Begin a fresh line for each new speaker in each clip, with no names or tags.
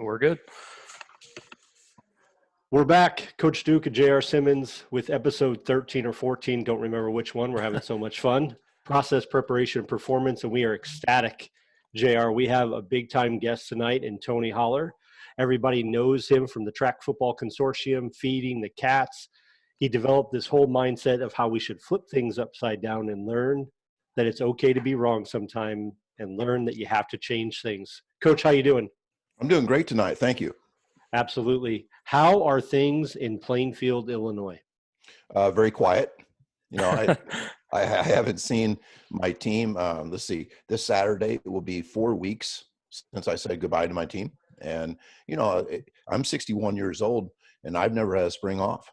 We're good.
We're back. Coach Duke and J.R. Simmons with episode 13 or 14. Don't remember which one. We're having so much fun. Process, preparation, and performance, and we are ecstatic. J.R., we have a big-time guest tonight in Tony Holler. Everybody knows him from the Track Football Consortium, feeding the cats. He developed this whole mindset of how we should flip things upside down and learn that it's okay to be wrong sometime and learn that you have to change things. Coach, how you doing?
I'm doing great tonight. Thank you.
Absolutely. How are things in Plainfield, Illinois?
Very quiet. You know, I haven't seen my team. Let's see, this Saturday it will be 4 weeks since I said goodbye to my team. And, you know, I'm 61 years old and I've never had a spring off.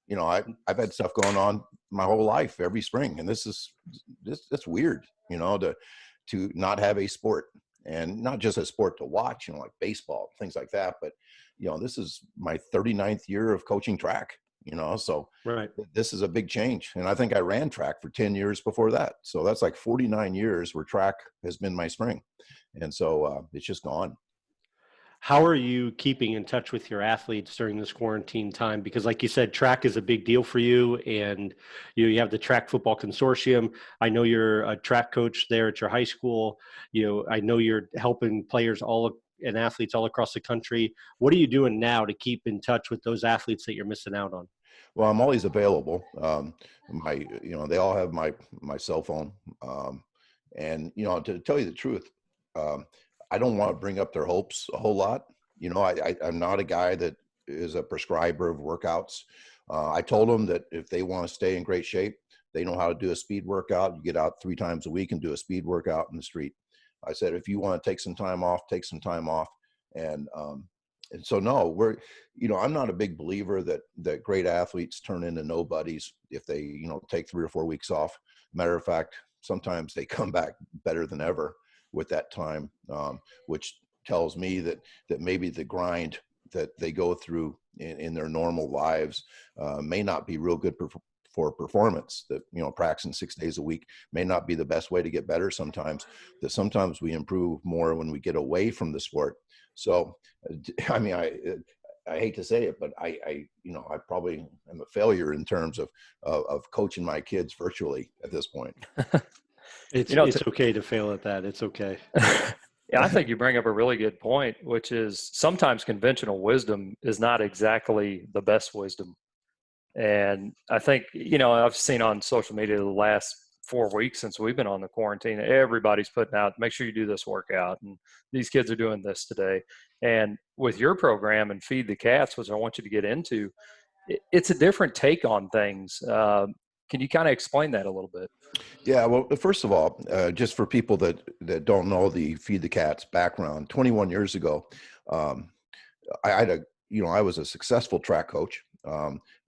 You know, I've had stuff going on my whole life every spring. And that's weird, you know, to not have a sport. And not just a sport to watch, you know, like baseball, things like that. But, you know, this is my 39th year of coaching track, you know, so
right.
This is a big change. And I think I ran track for 10 years before that. So that's like 49 years where track has been my spring. And so it's just gone.
How are you keeping in touch with your athletes during this quarantine time? Because like you said, track is a big deal for you, and you have the Track Football Consortium. I know you're a track coach there at your high school. I know you're helping players and athletes all across the country. What are you doing now to keep in touch with those athletes that you're missing out on?
Well, I'm always available. They all have my cell phone. And, you know, to tell you the truth, I don't want to bring up their hopes a whole lot. You know, I'm not a guy that is a prescriber of workouts. I told them that if they want to stay in great shape, they know how to do a speed workout. You get out 3 times a week and do a speed workout in the street. I said, if you want to take some time off, take some time off. And so, no, I'm not a big believer that great athletes turn into nobodies if they, you know, take 3 or 4 weeks off. Matter of fact, sometimes they come back better than ever with that time, which tells me that maybe the grind that they go through in their normal lives may not be real good for performance. That, you know, practicing 6 days a week may not be the best way to get better sometimes. That sometimes we improve more when we get away from the sport. So, I mean, I hate to say it, but I probably am a failure in terms of coaching my kids virtually at this point.
It's okay to fail at that. It's okay.
Yeah, I think you bring up a really good point, which is sometimes conventional wisdom is not exactly the best wisdom. And I think, you know, I've seen on social media the last 4 weeks since we've been on the quarantine, everybody's putting out, make sure you do this workout. And these kids are doing this today. And with your program and Feed the Cats, which I want you to get into, it's a different take on things. Can you kind of explain that a little bit?
Yeah, well, first of all, just for people that don't know the Feed the Cats background, 21 years ago, I was a successful track coach,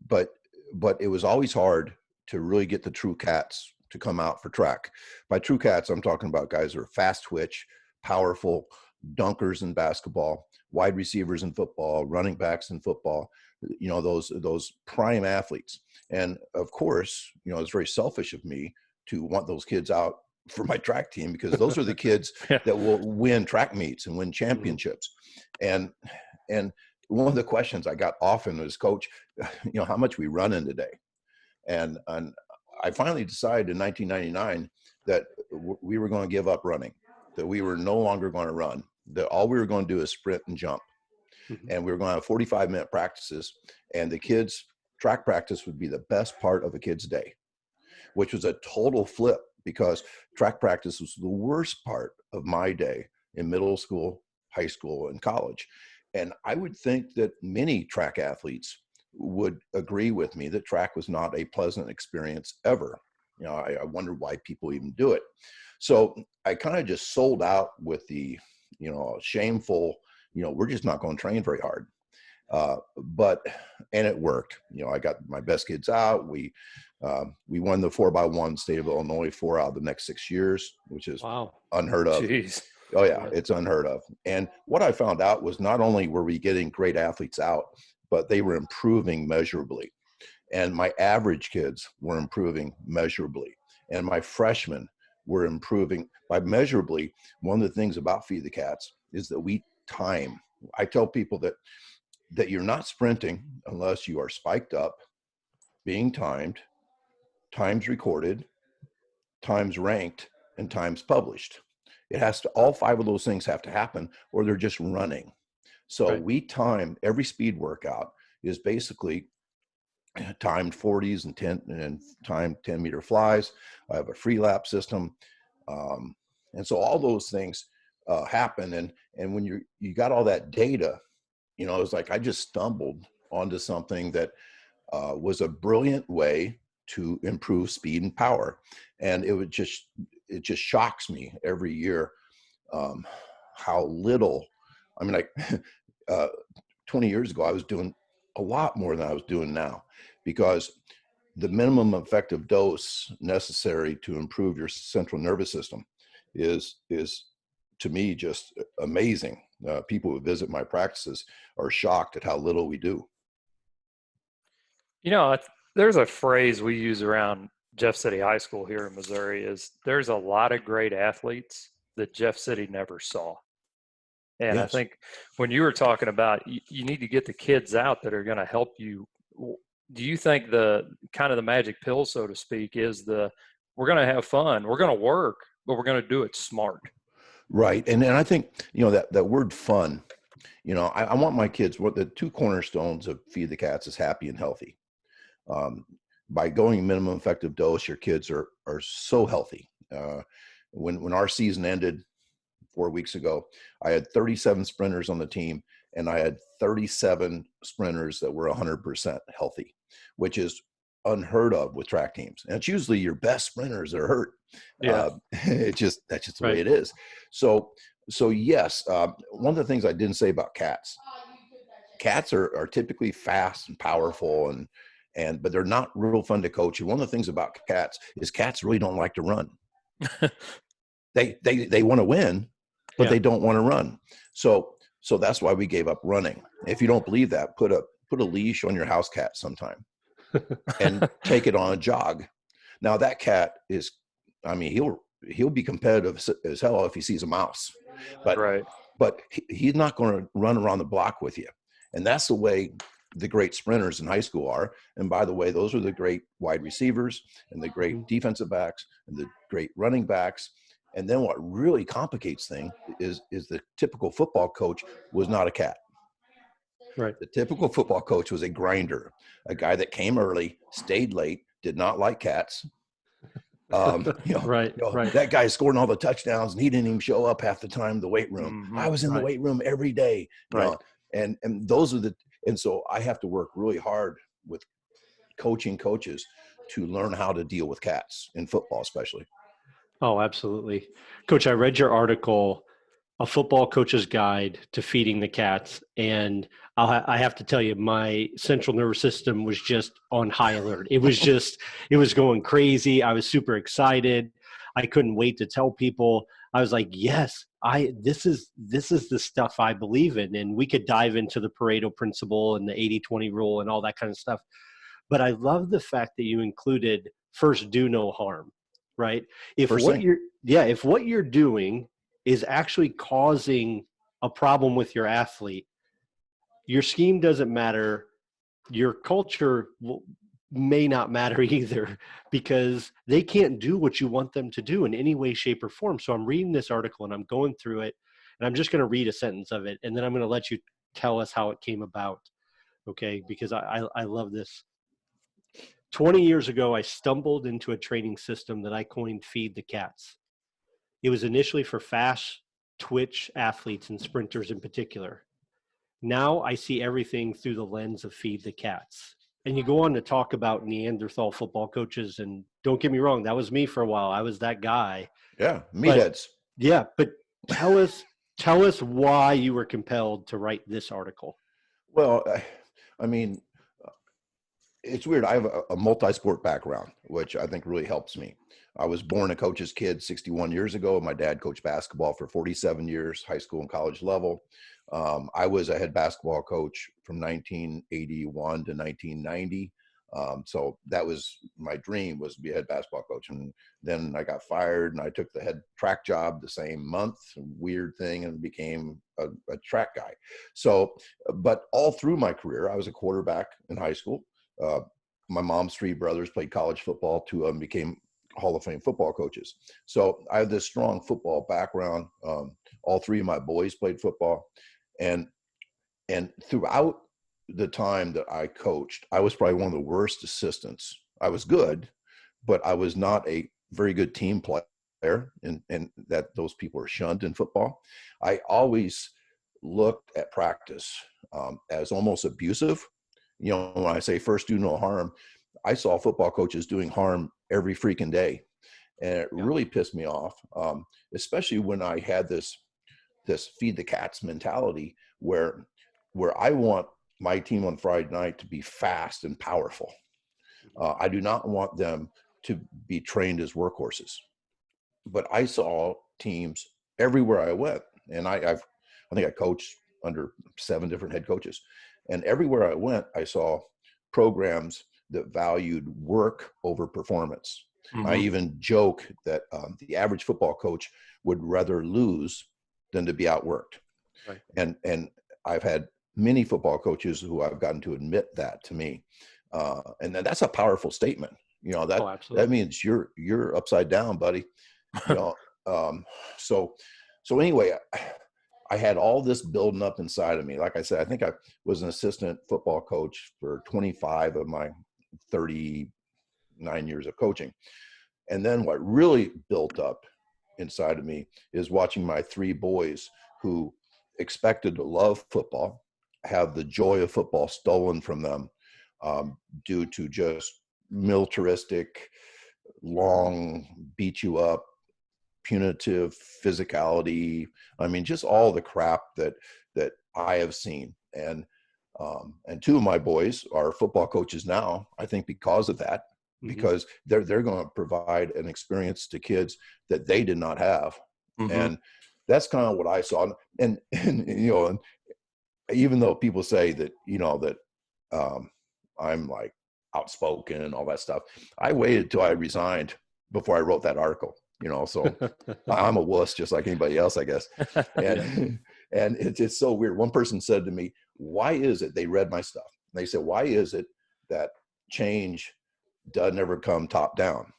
but it was always hard to really get the true cats to come out for track. By true cats, I'm talking about guys who are fast twitch, powerful, dunkers in basketball, wide receivers in football, running backs in football, you know, those prime athletes. And of course, you know, it's very selfish of me to want those kids out for my track team, because those are the kids that will win track meets and win championships. And one of the questions I got often was, Coach, you know, how much we run in today? And I finally decided in 1999 that we were going to give up running, that we were no longer going to run, that all we were going to do is sprint and jump. Mm-hmm. And we were going to have 45-minute practices, and the kids' track practice would be the best part of a kid's day, which was a total flip, because track practice was the worst part of my day in middle school, high school, and college. And I would think that many track athletes would agree with me that track was not a pleasant experience ever. You know, I wondered why people even do it. So I kind of just sold out with the, you know, shameful, you know, we're just not going to train very hard. And it worked. You know, I got my best kids out. We won the 4x1 state of Illinois 4 out of the next 6 years, which is unheard of.
Jeez.
Oh yeah, it's unheard of. And what I found out was not only were we getting great athletes out, but they were improving measurably. And my average kids were improving measurably. And my freshmen were improving by measurably. One of the things about Feed the Cats is that we time I tell people that you're not sprinting unless you are spiked up, being timed, times recorded, times ranked, and times published. It has to, all five of those things have to happen, or they're just running. So
Right.
we time every speed workout is basically timed 40s and 10 and timed 10-meter flies. I have a free lap system. And so all those things happen. And when you got all that data, you know, it was like I just stumbled onto something that was a brilliant way to improve speed and power. And it just shocks me every year how little. I mean, like 20 years ago, I was doing a lot more than I was doing now, because the minimum effective dose necessary to improve your central nervous system is to me just amazing. People who visit my practices are shocked at how little we do.
You know, there's a phrase we use around Jeff City High School here in Missouri is there's a lot of great athletes that Jeff City never saw. And I
Yes.
think when you were talking about you need to get the kids out that are going to help you, do you think the kind of the magic pill, so to speak, is we're going to have fun, we're going to work, but we're going to do it smart?
Right. And I think, you know, that word fun, you know, I want my kids, what the two cornerstones of Feed the Cats is happy and healthy. By going minimum effective dose, your kids are so healthy. When our season ended 4 weeks ago, I had 37 sprinters on the team, and I had 37 sprinters that were 100% healthy, which is unheard of with track teams. And it's usually your best sprinters that are hurt.
Yeah.
That's just the
Right.
way it is. So yes, one of the things I didn't say about cats are typically fast and powerful, but they're not real fun to coach. And one of the things about cats is cats really don't like to run. They want to win, but
Yeah.
they don't want to run. So that's why we gave up running. If you don't believe that, put a leash on your house cat sometime and take it on a jog. Now that cat is, I mean, he'll be competitive as hell if he sees a mouse, but
Right.
he's not going to run around the block with you. And that's the way the great sprinters in high school are. And by the way, those are the great wide receivers and the great defensive backs and the great running backs. And then what really complicates things is the typical football coach was not a cat.
Right.
The typical football coach was a grinder, a guy that came early, stayed late, did not like cats.
Right.
That guy scoring all the touchdowns and he didn't even show up half the time in the weight room.
Mm-hmm.
I was in the
Right.
weight room every day,
Right.
and those are and so I have to work really hard with coaching coaches to learn how to deal with cats in football, especially.
Oh, absolutely. Coach, I read your article, A Football Coach's Guide to Feeding the Cats, and I have to tell you, my central nervous system was just on high alert. It was going crazy. I was super excited. I couldn't wait to tell people. I was like, yes, this is the stuff I believe in. And we could dive into the Pareto principle and the 80-20 rule and all that kind of stuff. But I love the fact that you included first do no harm, right? If what you're doing is actually causing a problem with your athlete, your scheme doesn't matter. Your culture may not matter either, because they can't do what you want them to do in any way, shape, or form. So I'm reading this article and I'm going through it, and I'm just going to read a sentence of it, and then I'm going to let you tell us how it came about. Okay, because I love this. 20 years ago, I stumbled into a training system that I coined Feed the Cats. It was initially for fast twitch athletes and sprinters in particular. Now I see everything through the lens of Feed the Cats. And you go on to talk about Neanderthal football coaches, and don't get me wrong, that was me for a while. I was that guy.
Yeah, meatheads.
Yeah, but tell us why you were compelled to write this article.
Well, I mean, it's weird. I have a multi-sport background, which I think really helps me. I was born a coach's kid 61 years ago. My dad coached basketball for 47 years, high school and college level. I was a head basketball coach from 1981 to 1990. So that was my dream, was to be a head basketball coach. And then I got fired and I took the head track job the same month, weird thing, and became a track guy. So, but all through my career, I was a quarterback in high school. My mom's three brothers played college football. Two of them became Hall of Fame football coaches. So I have this strong football background. All three of my boys played football. And throughout the time that I coached, I was probably one of the worst assistants. I was good, but I was not a very good team player, and that those people are shunned in football. I always looked at practice as almost abusive. When I say first do no harm, I saw football coaches doing harm every freaking day. And it really pissed me off, especially when I had this feed the cats mentality where I want my team on Friday night to be fast and powerful. I do not want them to be trained as workhorses. But I saw teams everywhere I went, and I think I coached under 7 different head coaches, and everywhere I went, I saw programs that valued work over performance.
Mm-hmm.
I even joke that the average football coach would rather lose than to be outworked.
Right.
And I've had many football coaches who I've gotten to admit that to me. And then that's a powerful statement. That means you're upside down, buddy. So anyway, I had all this building up inside of me. Like I said, I think I was an assistant football coach for 25 of my 39 years of coaching. And then what really built up inside of me is watching my 3 boys who expected to love football have the joy of football stolen from them due to just militaristic, long, beat you up, punitive physicality. I mean, just all the crap that I have seen. And 2 of my boys are football coaches now, I think because of that, because they're going to provide an experience to kids that they did not have. And that's kind of what I saw. And even though people say that, that I'm like outspoken and all that stuff, I waited till I resigned before I wrote that article, so I'm a wuss just like anybody else, I guess. And it's so weird. One person said to me, why is it, they read my stuff, and they said, why is it that change doesn't ever come top down?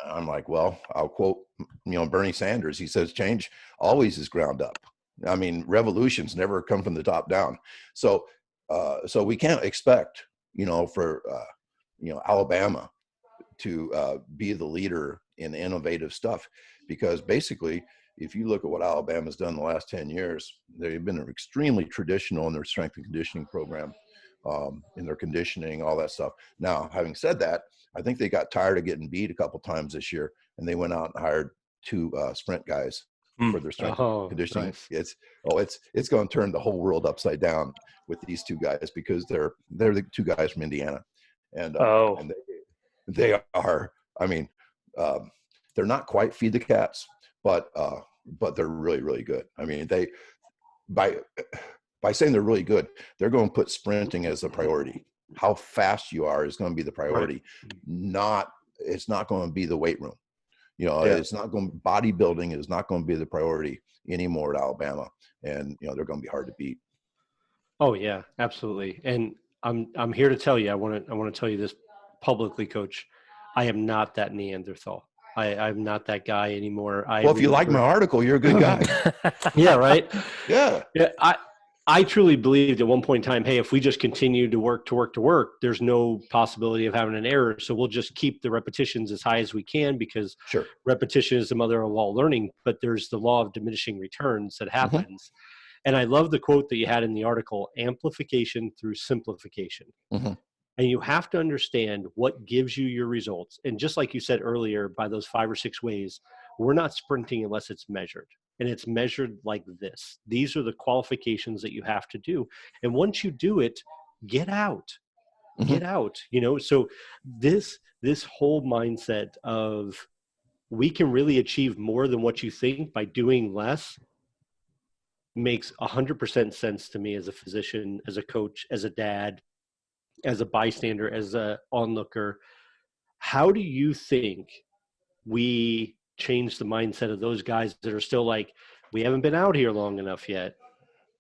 I'm like, well, I'll quote, Bernie Sanders. He says, change always is ground up. I mean, revolutions never come from the top down. So we can't expect, for, Alabama to be the leader in innovative stuff, because basically, if you look at what Alabama's done the last 10 years, they've been extremely traditional in their strength and conditioning program, in their conditioning, all that stuff. Now, having said that, I think they got tired of getting beat a couple times this year, and they went out and hired 2 sprint guys for their strength and conditioning. Nice. It's going to turn the whole world upside down with these 2 guys, because they're the 2 guys from Indiana, and they are. I mean, they're not quite feed the cats, but they're really, really good. I mean, they by saying they're really good, they're going to put sprinting as a priority. How fast you are is going to be the priority. It's not going to be the weight room. It's not going. Bodybuilding is not going to be the priority anymore at Alabama, and they're going to be hard to beat.
Oh yeah, absolutely. And I'm here to tell you, I want to tell you this publicly, Coach. I am not that Neanderthal. I'm not that guy anymore.
If you like my article, you're a good guy.
Yeah, right.
Yeah.
I truly believed at one point in time, hey, if we just continue to work, there's no possibility of having an error. So we'll just keep the repetitions as high as we can, because repetition is the mother of all learning, but there's the law of diminishing returns that happens. And I love the quote that you had in the article, amplification through simplification. And you have to understand what gives you your results. And just like you said earlier, by those 5 or 6 ways, we're not sprinting unless it's measured. And it's measured like this. These are the qualifications that you have to do. And once you do it, get out. Get out. So this whole mindset of we can really achieve more than what you think by doing less makes 100% sense to me as a physician, as a coach, as a dad, as a bystander, as a onlooker, how do you think we change the mindset of those guys that are still like, we haven't been out here long enough yet.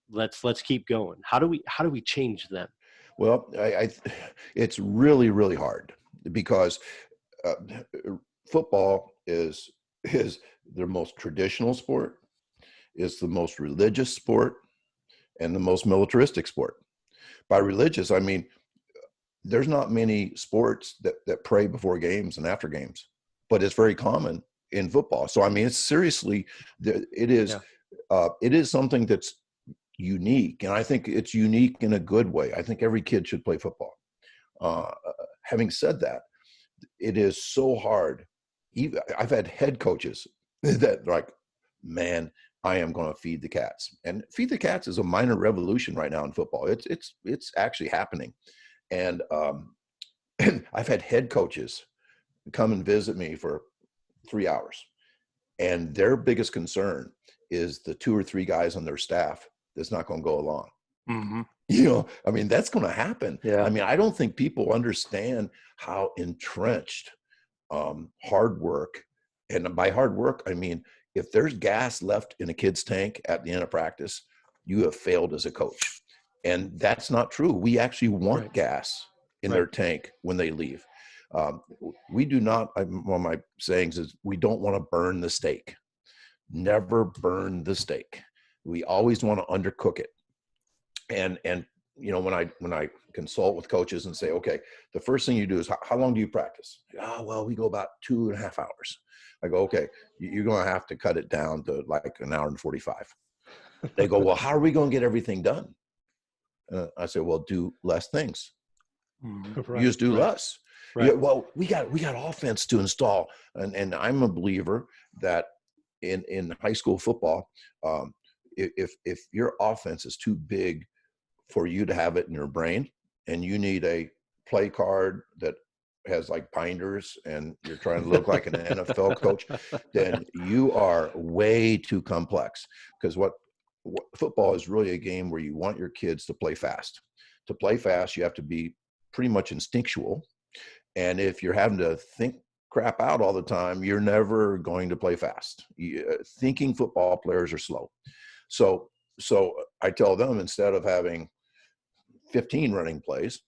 Let's keep going. How do we change them?
Well, it's really, really hard because uh, football is their most traditional sport, is the most religious sport, and the most militaristic sport. By religious, I mean there's not many sports that pray before games and after games, but it's very common in football. So I mean, it's seriously, it is it is something that's unique, and I think it's unique in a good way. I think every kid should play football. Having said that, it is so hard. Even I've had head coaches that like, man, I am going to feed the cats, and feed the cats is a minor revolution right now in football. It's actually happening, and I've had head coaches come and visit me for 3 hours, and their biggest concern is the 2 or 3 guys on their staff that's not going to go along.
Mm-hmm.
You know, I mean, that's going to happen.
Yeah.
I mean, I don't think people understand how entrenched hard work, and by hard work, I mean, if there's gas left in a kid's tank at the end of practice, you have failed as a coach. And that's not true. We actually want gas in their tank when they leave. We do not, one of my sayings is, we don't want to burn the steak. Never burn the steak. We always want to undercook it. And you know, when I consult with coaches and say, okay, the first thing you do is, how long do you practice? Oh, well, we go about 2.5 hours. I go, okay, you're going to have to cut it down to like an hour and 45. They go, well, how are we going to get everything done? I say, well, do less things. You just do less.
Right.
Yeah, well, we got offense to install. And I'm a believer that in high school football, if your offense is too big for you to have it in your brain, and you need a play card that has like binders and you're trying to look like an NFL coach, then you are way too complex. Because what football is really a game where you want your kids to play fast. To play fast, you have to be pretty much instinctual. And if you're having to think crap out all the time, you're never going to play fast. Thinking football players are slow. So I tell them, instead of having 15 running plays,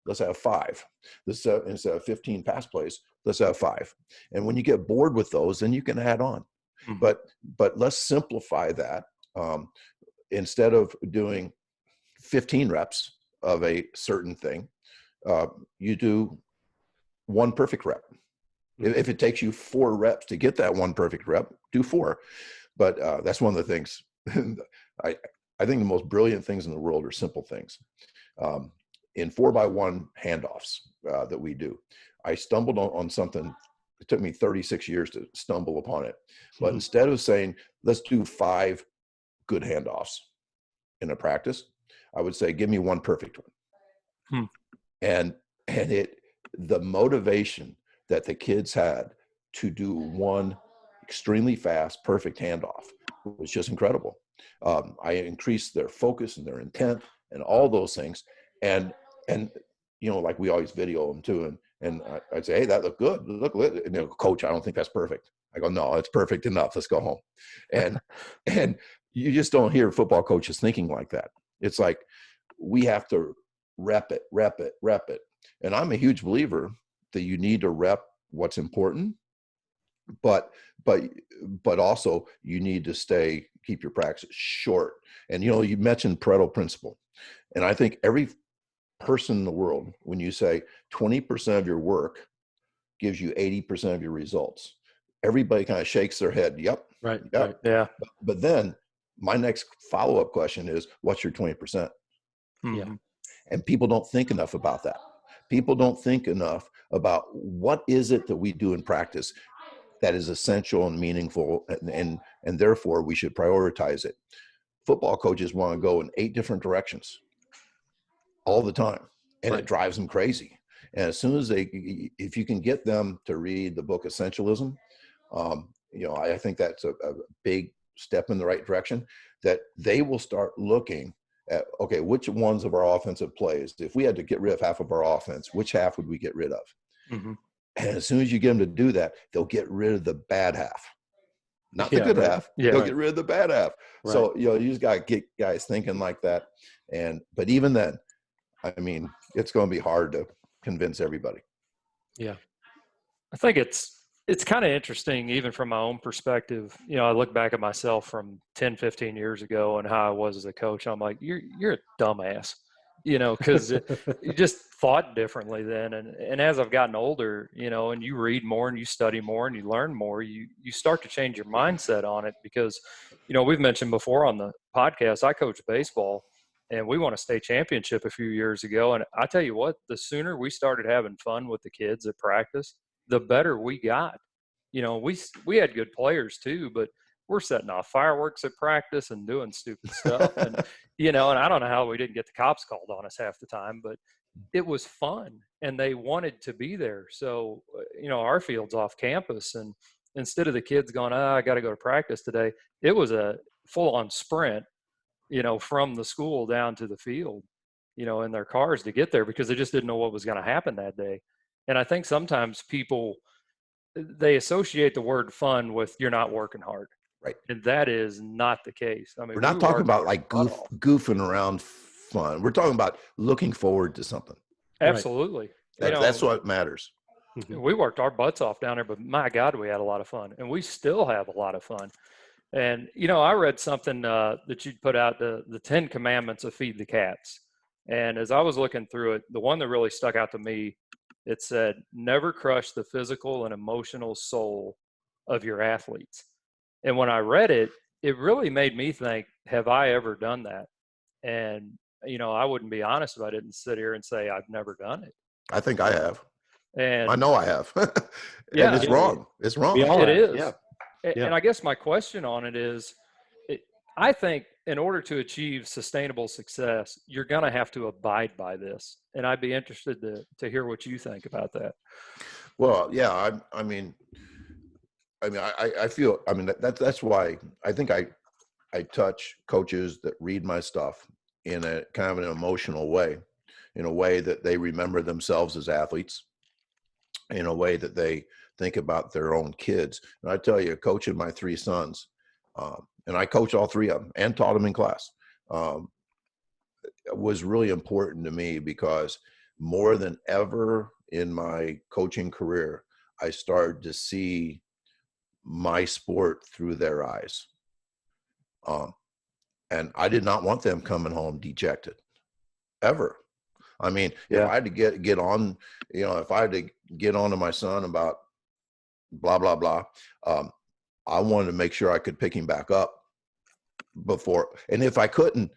let's have 5. Instead of 15 pass plays, let's have 5. And when you get bored with those, then you can add on. Mm-hmm. But let's simplify that. Instead of doing 15 reps of a certain thing, you do 1 perfect rep. Mm-hmm. If it takes you 4 reps to get that 1 perfect rep, do 4. But that's one of the things. I think the most brilliant things in the world are simple things. In 4x1 handoffs that we do, I stumbled on something. It took me 36 years to stumble upon it. But mm-hmm. instead of saying, let's do 5 good handoffs in a practice, I would say, give me 1 perfect one. And the motivation that the kids had to do 1 extremely fast, perfect handoff was just incredible. I increased their focus and their intent and all those things. And you know, like we always video them too. And I'd say, hey, that looked good. Look, and they go, coach, I don't think that's perfect. I go, no, it's perfect enough. Let's go home. And you just don't hear football coaches thinking like that. It's like, we have to rep it. And I'm a huge believer that you need to rep what's important, but also you need to keep your practice short. And, you know, you mentioned Pareto principle. And I think every person in the world, when you say 20% of your work gives you 80% of your results, everybody kind of shakes their head. Yep.
Right.
Yeah.
But then my next follow-up question is, what's your 20%?
Yeah.
And people don't think enough about that. People don't think enough about what is it that we do in practice that is essential and meaningful, and therefore we should prioritize it. Football coaches want to go in 8 different directions all the time, and it drives them crazy. And as soon as if you can get them to read the book Essentialism, you know, I think that's a big step in the right direction, that they will start looking at, okay, which ones of our offensive plays, if we had to get rid of half of our offense, which half would we get rid of?
Mm-hmm.
And as soon as you get them to do that, they'll get rid of the bad half, not the
Yeah,
good
right.
half.
Yeah,
They'll
right.
get rid of the bad half.
Right.
So, you just got to get guys thinking like that. But even then, I mean, it's going to be hard to convince everybody.
Yeah.
I think it's kind of interesting, even from my own perspective. I look back at myself from 10, 15 years ago and how I was as a coach. I'm like, you're a dumbass, because you just thought differently then. And as I've gotten older, and you read more and you study more and you learn more, you start to change your mindset on it because, we've mentioned before on the podcast, I coach baseball and we won a state championship a few years ago. And I tell you what, the sooner we started having fun with the kids at practice, the better we got. We had good players too, but we're setting off fireworks at practice and doing stupid stuff. And, and I don't know how we didn't get the cops called on us half the time, but it was fun and they wanted to be there. So, our field's off campus, and instead of the kids going, I got to go to practice today, it was a full on sprint, from the school down to the field, in their cars to get there because they just didn't know what was going to happen that day. And I think sometimes people, they associate the word fun with you're not working hard.
Right.
And that is not the case. I mean,
We're not talking about like goofing around fun. We're talking about looking forward to something.
Absolutely.
Right.
That's what matters.
We worked our butts off down there, but my God, we had a lot of fun, and we still have a lot of fun. And, I read something that you'd put out, the 10 commandments of feed the cats. And as I was looking through it, the one that really stuck out to me, it said, never crush the physical and emotional soul of your athletes. And when I read it, it really made me think, have I ever done that? And, I wouldn't be honest about it and sit here and say, I've never done it.
I think I have.
And
I know I have. And
yeah,
it's wrong. It's wrong.
It is.
Yeah.
And I guess my question on it is, I think in order to achieve sustainable success, you're going to have to abide by this. And I'd be interested to hear what you think about that.
Well, yeah, I feel, that's why I think I touch coaches that read my stuff in a kind of an emotional way, in a way that they remember themselves as athletes, in a way that they think about their own kids. And I tell you, coaching my 3 sons, and I coached all 3 of them and taught them in class, was really important to me because more than ever in my coaching career, I started to see my sport through their eyes. And I did not want them coming home dejected, ever. I mean, if I had to get on, if I had to get on to my son about blah, blah, blah, I wanted to make sure I could pick him back up before. And if I couldn't,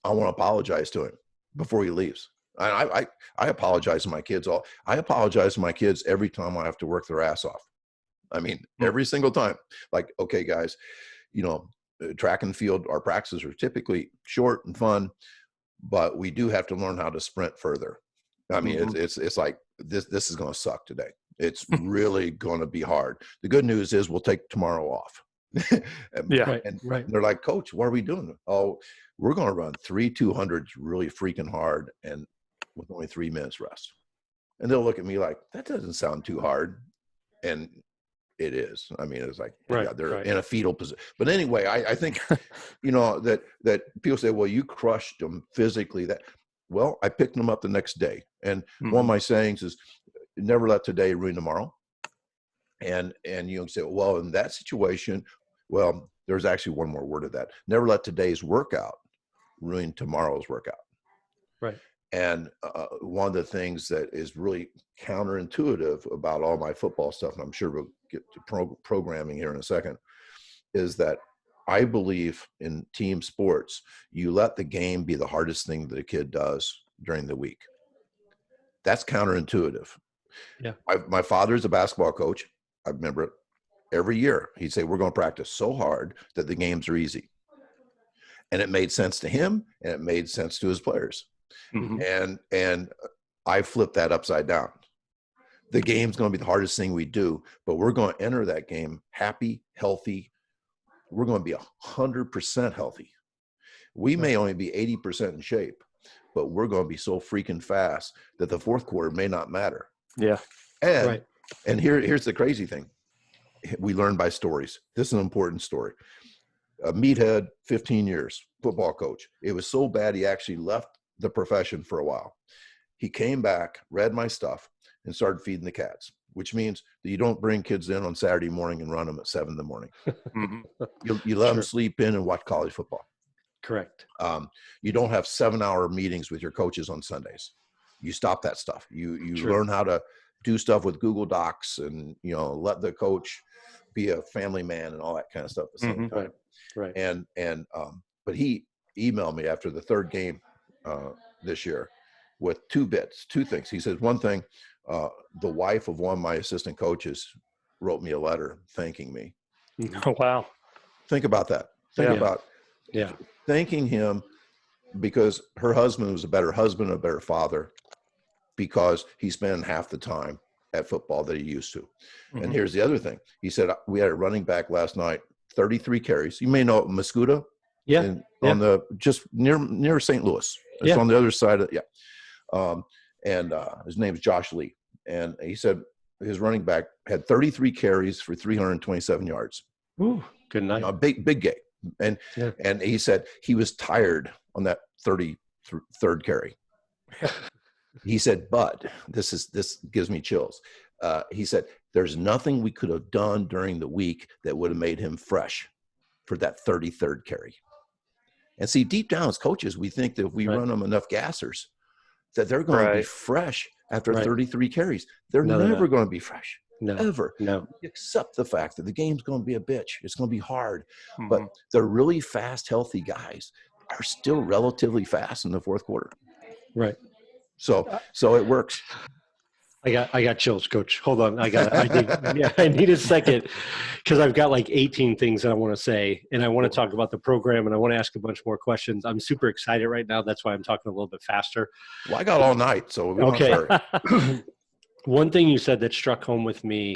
I want to apologize to him before he leaves. I apologize to my kids. I apologize to my kids every time I have to work their ass off. I mean, every single time. Like, okay, guys, track and field, our practices are typically short and fun, but we do have to learn how to sprint further. I mean, it's like this is going to suck today. It's really going to be hard. The good news is we'll take tomorrow off. And they're like, Coach, what are we doing? Oh, we're going to run 3 200s really freaking hard and with only 3 minutes rest. And they'll look at me like, that doesn't sound too hard. And it is. I mean, it's like, they're in a fetal position. But anyway, I think, that people say, well, you crushed them physically. Well, I picked them up the next day. And one of my sayings is, never let today ruin tomorrow. And you say, well, in that situation, well, there's actually one more word of that. Never let today's workout ruin tomorrow's workout.
Right.
And one of the things that is really counterintuitive about all my football stuff, and I'm sure we'll get to programming here in a second, is that I believe in team sports, you let the game be the hardest thing that a kid does during the week. That's counterintuitive.
Yeah.
My father's a basketball coach. I remember it every year. He'd say, we're going to practice so hard that the games are easy. And it made sense to him and it made sense to his players. And I flipped that upside down. The game's going to be the hardest thing we do, but we're going to enter that game happy, healthy. We're going to be 100% healthy. We may only be 80% in shape, but we're going to be so freaking fast that the fourth quarter may not matter.
Yeah.
And here's the crazy thing. We learn by stories. This is an important story. A meathead, 15 years, football coach. It was so bad he actually left the profession for a while. He came back, read my stuff, and started feeding the cats, which means that you don't bring kids in on Saturday morning and run them at 7 in the morning. You let them sleep in and watch college football.
Correct.
You don't have 7-hour meetings with your coaches on Sundays. You stop that stuff. You learn how to do stuff with Google Docs and, let the coach be a family man and all that kind of stuff at the same time.
Right.
But he emailed me after the third game this year with two things. He says, one thing, the wife of one of my assistant coaches wrote me a letter thanking me.
Oh, wow.
Think about that. Think about thanking him because her husband was a better husband, a better father, because he spent half the time at football that he used to. And here's the other thing. He said, we had a running back last night, 33 carries. You may know Mascuda. On the just near St. Louis. It's on the other side of his name is Josh Lee. And he said his running back had 33 carries for 327 yards.
Ooh, good night.
Big game. And he said he was tired on that 33rd carry. He said, but this gives me chills. He said, there's nothing we could have done during the week that would have made him fresh for that 33rd carry. And see, deep down as coaches, we think that if we run them enough gassers, that they're going to be fresh after 33 carries. They're never going to be fresh. Ever. No. Except the fact that the game's going to be a bitch. It's going to be hard. But the really fast, healthy guys are still relatively fast in the fourth quarter.
Right.
So it works.
I got chills, Coach. Hold on. I need a second because I've got like 18 things that I want to say, and I want to talk about the program, and I want to ask a bunch more questions. I'm super excited right now. That's why I'm talking a little bit faster.
Well, I got all night, so we don't hurry.
One thing you said that struck home with me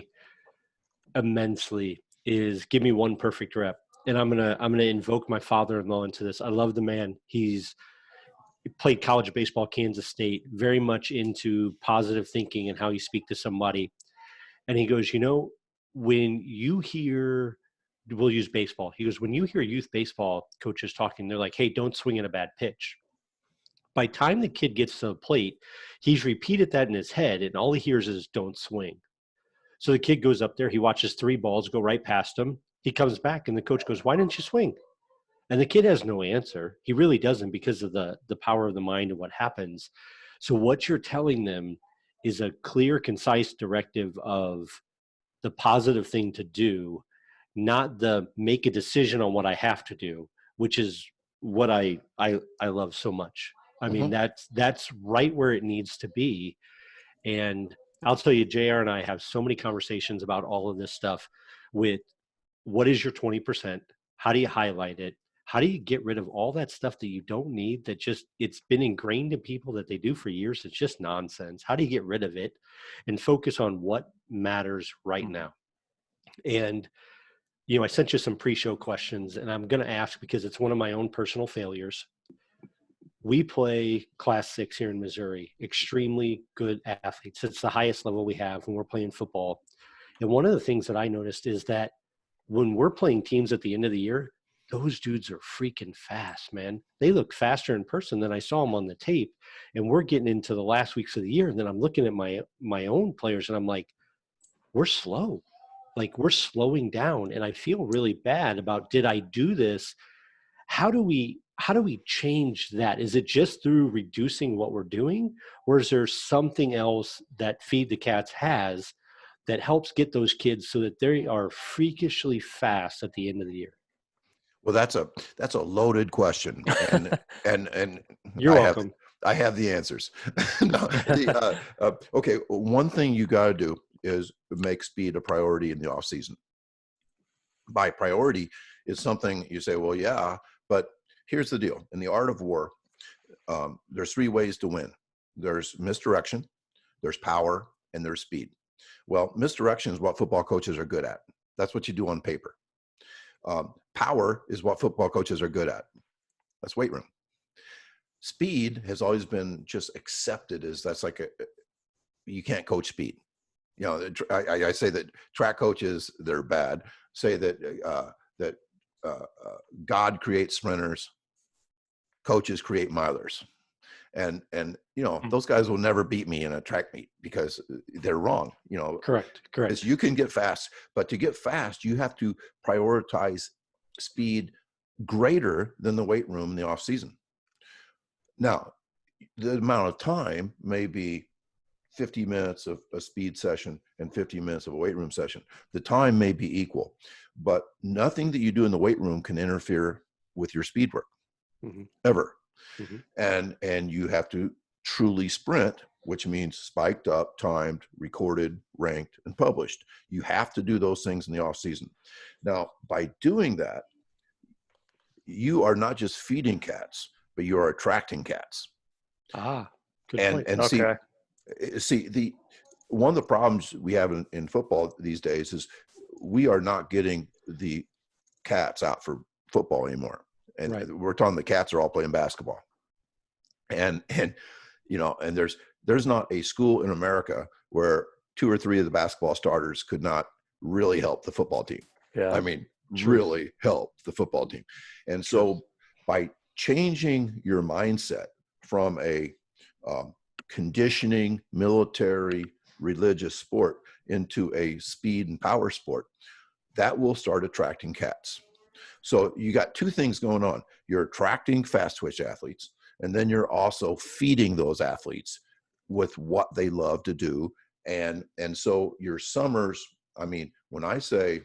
immensely is give me one perfect rep. And I'm gonna invoke my father-in-law into this. I love the man. He played college baseball, Kansas State, very much into positive thinking and how you speak to somebody. And he goes, when you hear, we'll use baseball. He goes, when you hear youth baseball coaches talking, they're like, hey, don't swing at a bad pitch. By the time the kid gets to the plate, he's repeated that in his head, and all he hears is don't swing. So the kid goes up there, he watches 3 balls go right past him. He comes back, and the coach goes, why didn't you swing? And the kid has no answer. He really doesn't because of the power of the mind and what happens. So what you're telling them is a clear, concise directive of the positive thing to do, not the make a decision on what I have to do, which is what I love so much. I mean, that's right where it needs to be. And I'll tell you, JR and I have so many conversations about all of this stuff with what is your 20%? How do you highlight it? How do you get rid of all that stuff that you don't need that just it's been ingrained in people that they do for years? It's just nonsense. How do you get rid of it and focus on what matters right now? And, I sent you some pre-show questions, and I'm going to ask because it's one of my own personal failures. We play Class 6 here in Missouri, extremely good athletes. It's the highest level we have when we're playing football. And one of the things that I noticed is that when we're playing teams at the end of the year, those dudes are freaking fast, man. They look faster in person than I saw them on the tape. And we're getting into the last weeks of the year. And then I'm looking at my own players and I'm like, we're slow. Like we're slowing down. And I feel really bad about, did I do this? How do we change that? Is it just through reducing what we're doing? Or is there something else that Feed the Cats has that helps get those kids so that they are freakishly fast at the end of the year?
Well, that's a loaded question, and
you're welcome.
I have the answers. Okay, one thing you got to do is make speed a priority in the off season. By priority is something you say, well, yeah, but here's the deal: in the art of war, there's 3 ways to win. There's misdirection, there's power, and there's speed. Well, misdirection is what football coaches are good at. That's what you do on paper. Power is what football coaches are good at. That's weight room. Speed has always been just accepted as that's like you can't coach speed. You know, I say that track coaches, they're bad. Say that that God creates sprinters, coaches create milers, and you know those guys will never beat me in a track meet because they're wrong. You know,
Correct.
because you can get fast, but to get fast, you have to prioritize speed greater than the weight room in the off season. Now, the amount of time may be 50 minutes of a speed session and 50 minutes of a weight room session. The time may be equal, but nothing that you do in the weight room can interfere with your speed work ever. And you have to truly sprint, which means spiked up, timed, recorded, ranked, and published. You have to do those things in the off season. Now, by doing that, you are not just feeding cats, but you are attracting cats.
Good point.
And see the one of the problems we have in football these days is we are not getting the cats out for football anymore. And we're talking the cats are all playing basketball. And you know, and there's not a school in America where 2 or 3 of the basketball starters could not really help the football team. I mean, really help the football team. And so by changing your mindset from a conditioning, military, religious sport into a speed and power sport, that will start attracting cats. So you got 2 things going on. You're attracting fast twitch athletes, and then you're also feeding those athletes with what they love to do. And so your summers, I mean, when I say,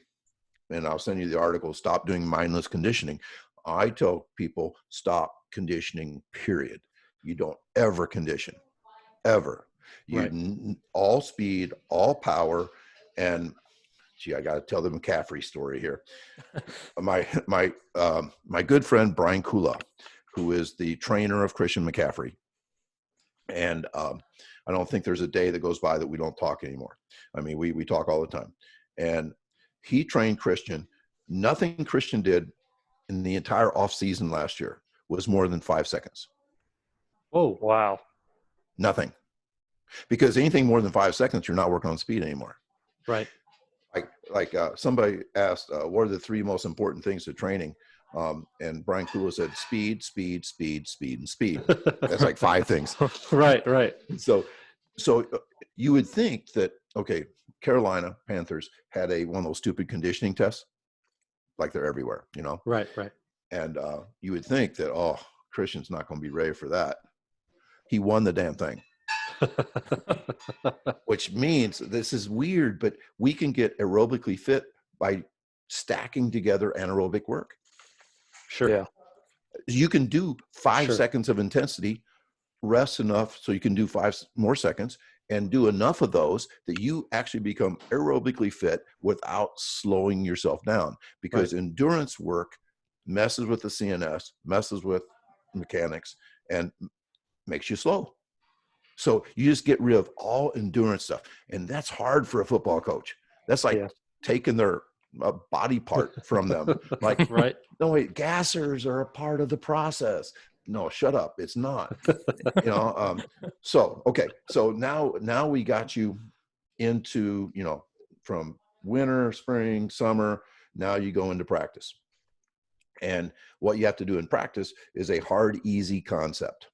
and I'll send you the article, stop doing mindless conditioning, I tell people stop conditioning, period. You don't ever condition, ever. You all speed, all power. And gee, I got to tell the McCaffrey story here. My good friend Brian Kula, who is the trainer of Christian McCaffrey, and I don't think there's a day that goes by that we don't talk anymore. I mean, we talk all the time. And he trained Christian. Nothing Christian did in the entire off season last year was more than 5 seconds.
Oh, wow.
Nothing. Because anything more than 5 seconds, you're not working on speed anymore.
Right.
Like somebody asked, what are the 3 most important things to training? And Brian Kula said, speed, speed, speed, speed, and speed. That's like 5 things.
Right.
So you would think that, okay, Carolina Panthers had one of those stupid conditioning tests, like they're everywhere, you know?
Right.
And you would think that, oh, Christian's not going to be ready for that. He won the damn thing. Which means, this is weird, but we can get aerobically fit by stacking together anaerobic work.
Sure.
Yeah.
You can do 5 seconds of intensity, rest enough so you can do 5 more seconds, and do enough of those that you actually become aerobically fit without slowing yourself down. Because endurance work messes with the CNS, messes with mechanics, and makes you slow. So you just get rid of all endurance stuff. And that's hard for a football coach. That's like taking their body part from them. Like, no, wait, gassers are a part of the process. No, shut up. It's not. You know, so, okay. So now we got you into, you know, from winter, spring, summer, now you go into practice. And what you have to do in practice is a hard, easy concept.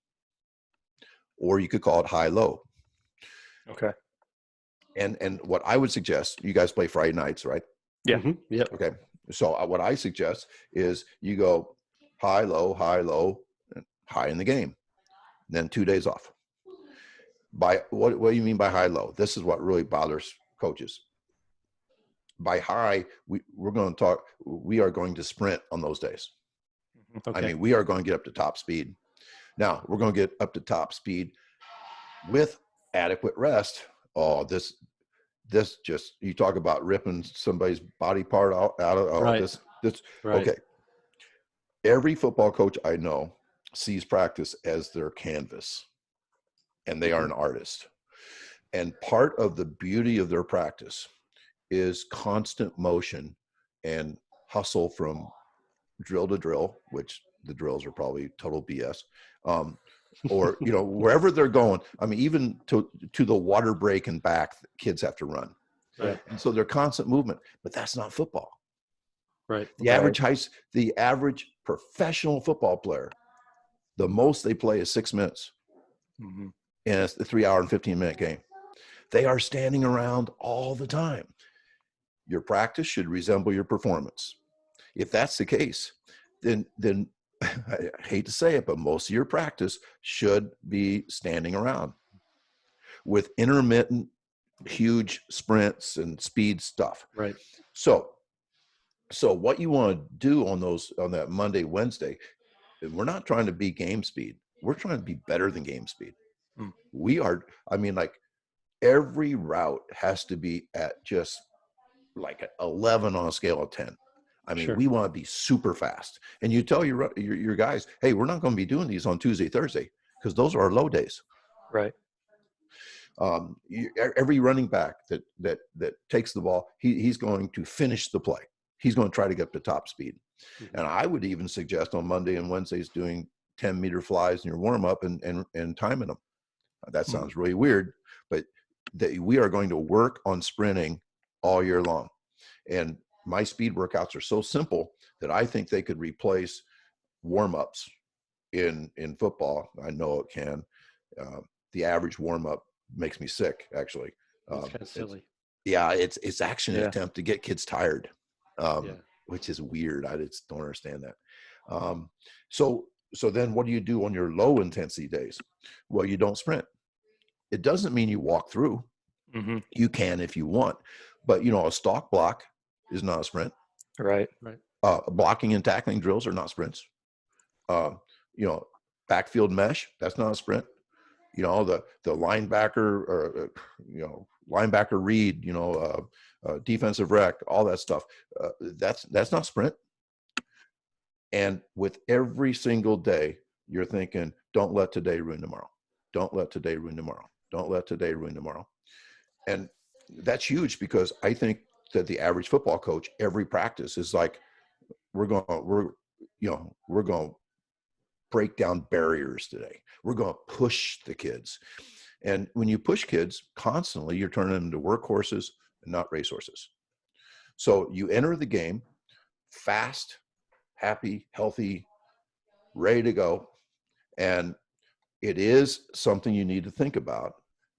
Or you could call it high-low.
Okay.
And what I would suggest, you guys play Friday nights, right?
Yeah.
Yep.
Okay. So what I suggest is you go high-low, and high in the game, then 2 days off. By what do you mean by high-low? This is what really bothers coaches. By high, we're going to talk. We are going to sprint on those days.
Okay.
I mean, we are going to get up to top speed. Now, we're going to get up to top speed with adequate rest. Oh, this just, you talk about ripping somebody's body part out of this. Okay. Every football coach I know sees practice as their canvas, and they are an artist. And part of the beauty of their practice is constant motion and hustle from drill to drill, which the drills are probably total BS. Or, you know, wherever they're going. I mean, even to the water break and back, kids have to run.
Right.
And so they're constant movement, but that's not football.
Right.
The average professional football player, the most they play is 6 minutes.
Mm-hmm.
And it's a 3 hour and 15-minute game. They are standing around all the time. Your practice should resemble your performance. If that's the case, then I hate to say it, but most of your practice should be standing around with intermittent, huge sprints and speed stuff.
Right.
So what you want to do on that Monday, Wednesday, we're not trying to be game speed. We're trying to be better than game speed.
Hmm.
We are, I mean, like every route has to be at just like an 11 on a scale of 10. I mean,
Sure.
we want to be super fast. And you tell your guys, hey, we're not going to be doing these on Tuesday, Thursday, because those are our low days.
Right.
Every running back that takes the ball, he's going to finish the play. He's going to try to get up to top speed.
Mm-hmm.
And I would even suggest on Monday and Wednesdays doing 10-meter flies in your warm up and timing them. That sounds really weird, but we are going to work on sprinting all year long. And my speed workouts are so simple that I think they could replace warm-ups in football. I know it can. The average warm-up makes me sick, actually.
It's kind of silly.
It's actually an attempt to get kids tired, which is weird. I just don't understand that. So then what do you do on your low intensity days? Well, you don't sprint. It doesn't mean you walk through.
Mm-hmm.
You can if you want, but you know, a stalk block is not a sprint.
Right.
Blocking and tackling drills are not sprints. You know, backfield mesh, that's not a sprint. You know, the linebacker or linebacker read, defensive rec, all that stuff. That's not sprint. And with every single day, you're thinking, don't let today ruin tomorrow. Don't let today ruin tomorrow. Don't let today ruin tomorrow. And that's huge, because I think that the average football coach, every practice is like, we're going to break down barriers today. We're going to push the kids. And when you push kids constantly, you're turning them into workhorses and not racehorses. So you enter the game fast, happy, healthy, ready to go. And it is something you need to think about.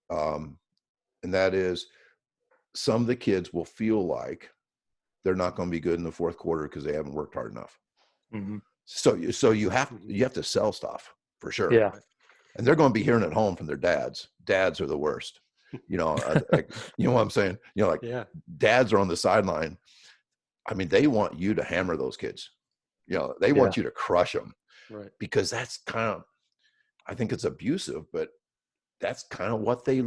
And that is, some of the kids will feel like they're not going to be good in the fourth quarter because they haven't worked hard enough.
Mm-hmm.
So you have to sell stuff for sure.
Yeah.
And they're going to be hearing it home from their dads. Dads are the worst. You know, you know what I'm saying? You know, dads are on the sideline. I mean, they want you to hammer those kids. You know, they want you to crush them.
Right.
Because that's kind of, I think it's abusive, but that's kind of what they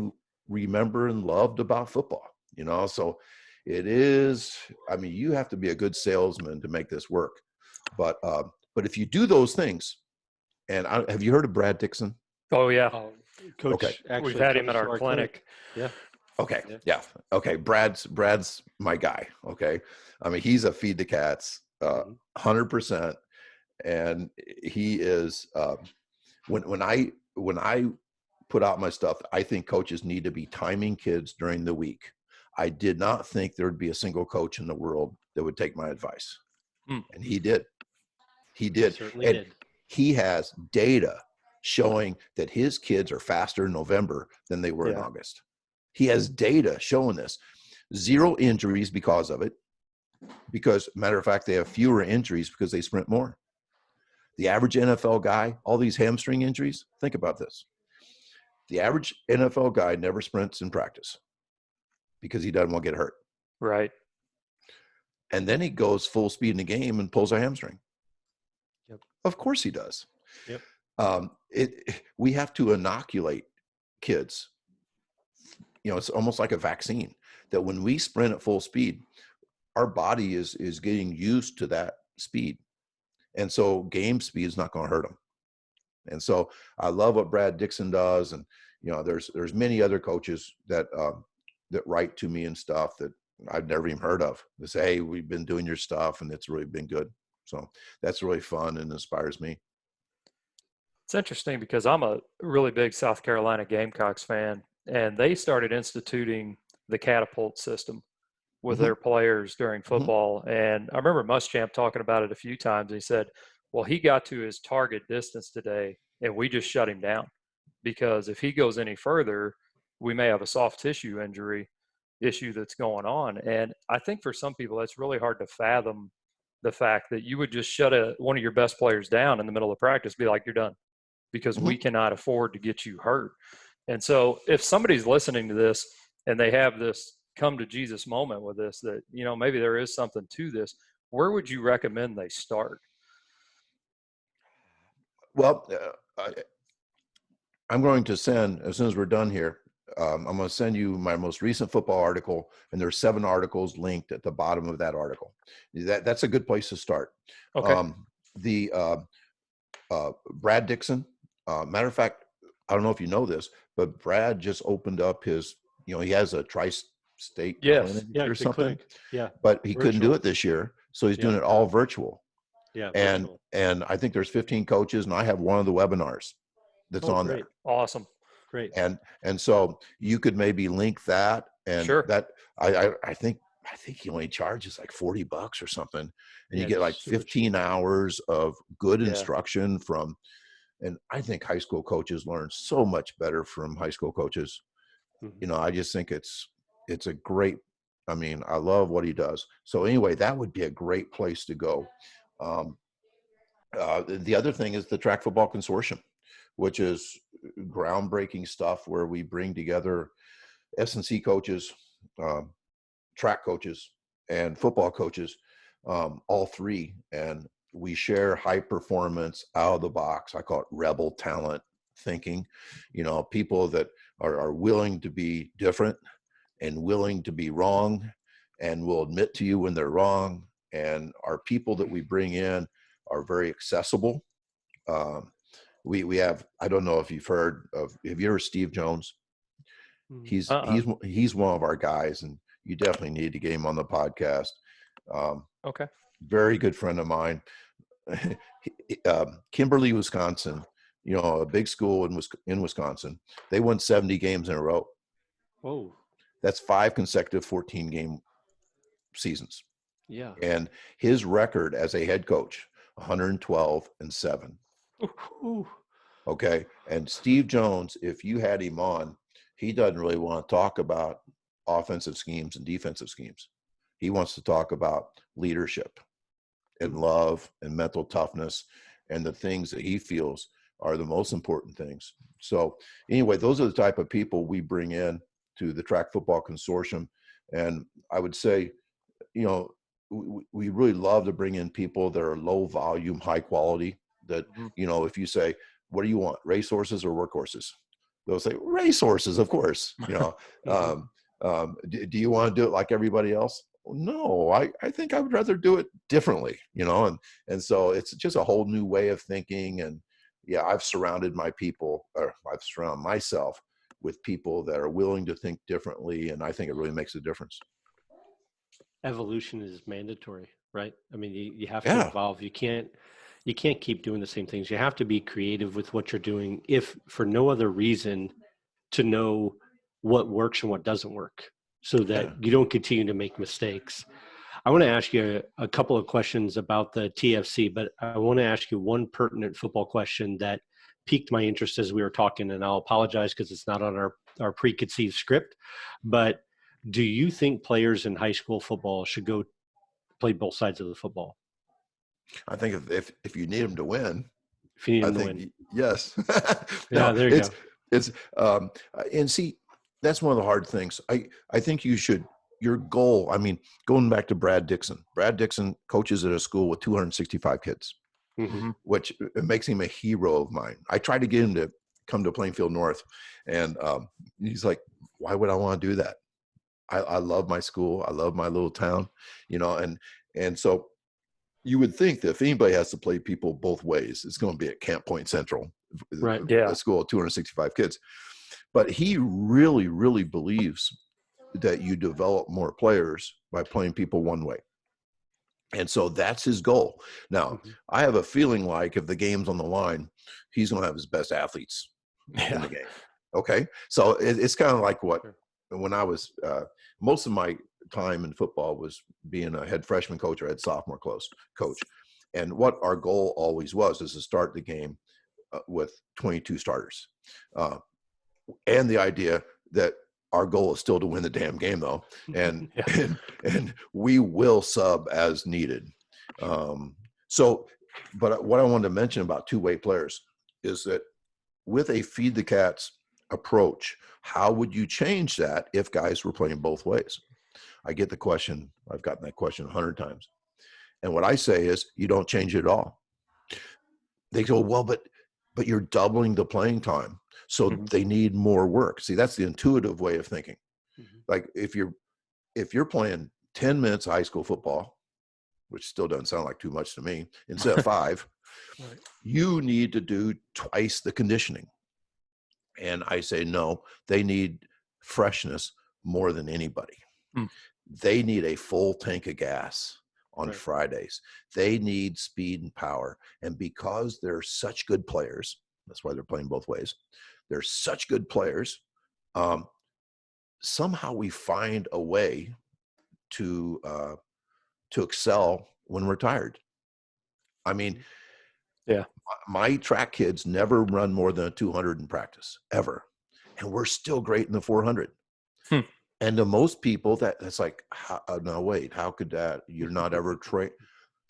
remember and loved about football. You know, so it is, I mean, you have to be a good salesman to make this work. But if you do those things, and have you heard of Brad Dixon?
Oh, yeah.
Coach,
Okay.
actually,
We've had him at our clinic.
Yeah.
Okay. Yeah. Okay. Brad's my guy. Okay. I mean, he's a feed the cats, 100%. And he is, when I put out my stuff, I think coaches need to be timing kids during the week. I did not think there would be a single coach in the world that would take my advice. And he did. He did.
Certainly
and
did.
He has data showing that his kids are faster in November than they were in August. He has data showing this. 0 injuries because of it. Because, matter of fact, they have fewer injuries because they sprint more. The average NFL guy, all these hamstring injuries, think about this. The average NFL guy never sprints in practice because he doesn't want to get hurt.
Right.
And then he goes full speed in the game and pulls a hamstring.
Yep.
Of course he does.
Yep.
We have to inoculate kids. You know, it's almost like a vaccine, that when we sprint at full speed, our body is getting used to that speed. And so game speed is not going to hurt them. And so I love what Brad Dixon does. And, you know, there's many other coaches that write to me and stuff that I've never even heard of. They say, hey, we've been doing your stuff and it's really been good. So that's really fun and inspires me.
It's interesting because I'm a really big South Carolina Gamecocks fan, and they started instituting the catapult system with
Hmm.
their players during
Hmm.
football. And I remember Muschamp talking about it a few times. He said, well, he got to his target distance today, and we just shut him down because if he goes any further, we may have a soft tissue injury issue that's going on. And I think for some people, that's really hard to fathom the fact that you would just shut one of your best players down in the middle of practice, be like, you're done because we
Hmm.
cannot afford to get you hurt. And so if somebody's listening to this and they have this come to Jesus moment with this, that, maybe there is something to this, where would you recommend they start?
Well, I'm going to send, as soon as we're done here, I'm going to send you my most recent football article, and there's 7 articles linked at the bottom of that article. That's a good place to start.
Okay.
The Brad Dixon, matter of fact, I don't know if you know this, but Brad just opened up his, he has a tri-state
Yes.
clinic
Yeah,
or
the
something,
clinic. Yeah,
but he couldn't do
virtual.
it this year, so he's
Yeah,
doing it all virtual.
yeah,
And
virtual.
and I think there's 15 coaches, and I have one of the webinars that's
Oh,
on
great,
there.
Awesome.
great.
And so you could maybe link that, and
Sure.
that I think he only charges like $40 or something, and you
Yeah,
get like
just super cheap.
15 hours of good
Yeah.
instruction from. And I think high school coaches learn so much better from high school coaches.
Mhm.
I just think it's a great. I mean, I love what he does. So anyway, that would be a great place to go. Um, the other thing is the Track Football Consortium, which is groundbreaking stuff where we bring together S&C coaches, um, track coaches, and football coaches, all three, and we share high performance, out of the box. I call it rebel talent thinking. People that are willing to be different and willing to be wrong, and will admit to you when they're wrong. And our people that we bring in are very accessible. Um, we have, I don't know if you've heard of, have you ever Steve Jones?
Mhm.
He's one of our guys, and you definitely need to get him on the podcast. Um,
Okay.
Very good friend of mine. Kimberly, Wisconsin, a big school in Wisconsin. They won 70 games in a row.
Whoa,
That's 5 consecutive 14-game seasons.
yeah.
And his record as a head coach, 112-7.
Ooh.
Okay. And Steve Jones, if you had him on, he doesn't really want to talk about offensive schemes and defensive schemes. He wants to talk about leadership and
Mhm.
love and mental toughness and the things that he feels are the most important things. So anyway, those are the type of people we bring in to the Track Football Consortium. And I would say, we really love to bring in people that are low volume, high quality, that,
Mhm.
if you say, what do you want, racehorses or workhorses? They'll say racehorses, of course.
Mhm.
Do you want to do it like everybody else? No, I think I would rather do it differently, and so it's just a whole new way of thinking. And yeah, I've surrounded myself with people that are willing to think differently, and I think it really makes a difference.
Evolution is mandatory, right? I mean, you have to
Yeah,
evolve. You can't keep doing the same things. You have to be creative with what you're doing, if for no other reason to know what works and what doesn't work, so that
yeah.
you don't continue to make mistakes. I want to ask you a couple of questions about the TFC, but I want to ask you one pertinent football question that piqued my interest as we were talking, and I'll apologize because it's not on our preconceived script. But do you think players in high school football should go play both sides of the football
I think if you need them to win,
if you need
I
them to
think
win?
yes.
Yeah,
No,
there you go.
it's and see, that's one of the hard things. I think you should, your goal. I mean, going back to Brad Dixon. Brad Dixon coaches at a school with 265 kids,
Hmm.
Mhm.
which it makes him a hero of mine. I tried to get him to come to Plainfield North, and he's like, "Why would I want to do that? I love my school. I love my little town, and so." You would think that if anybody has to play people both ways, it's going to be at Camp Point Central,
Right.
Yeah.
a school of 265 kids. But he really, really believes that you develop more players by playing people one way. And so that's his goal. Now,
Mhm.
I have a feeling like if the game's on the line, he's going to have his best athletes in
Yeah.
the game. Okay. So it's kind of like what,
Sure.
when I was, most of my time in football was being a head freshman coach or head sophomore coach. And what our goal always was is to start the game with 22 starters. Uh, and the idea that our goal is still to win the damn game though. And,
Yeah.
and we will sub as needed.
Sure.
So, but what I wanted to mention about two-way players is that with a feed the cats approach, how would you change that if guys were playing both ways? I get the question. I've gotten that question 100 times. And what I say is you don't change it at all. They go, well, but you're doubling the playing time. So
Mhm.
they need more work. See, that's the intuitive way of thinking.
Mhm.
Like if you're playing 10 minutes of high school football, which still doesn't sound like too much to me, instead of 5,
Right.
you need to do twice the conditioning. And I say, no, they need freshness more than anybody.
Mm.
They need a full tank of gas on
Right.
Fridays. They need speed and power. And because they're such good players, that's why they're playing both ways. They're such good players. Somehow we find a way to excel when we're tired. I mean,
Yeah.
my track kids never run more than a 200 in practice ever, and we're still great in the 400.
Hmm.
And to most people, that's like, no, wait, how could that? You're not ever trained.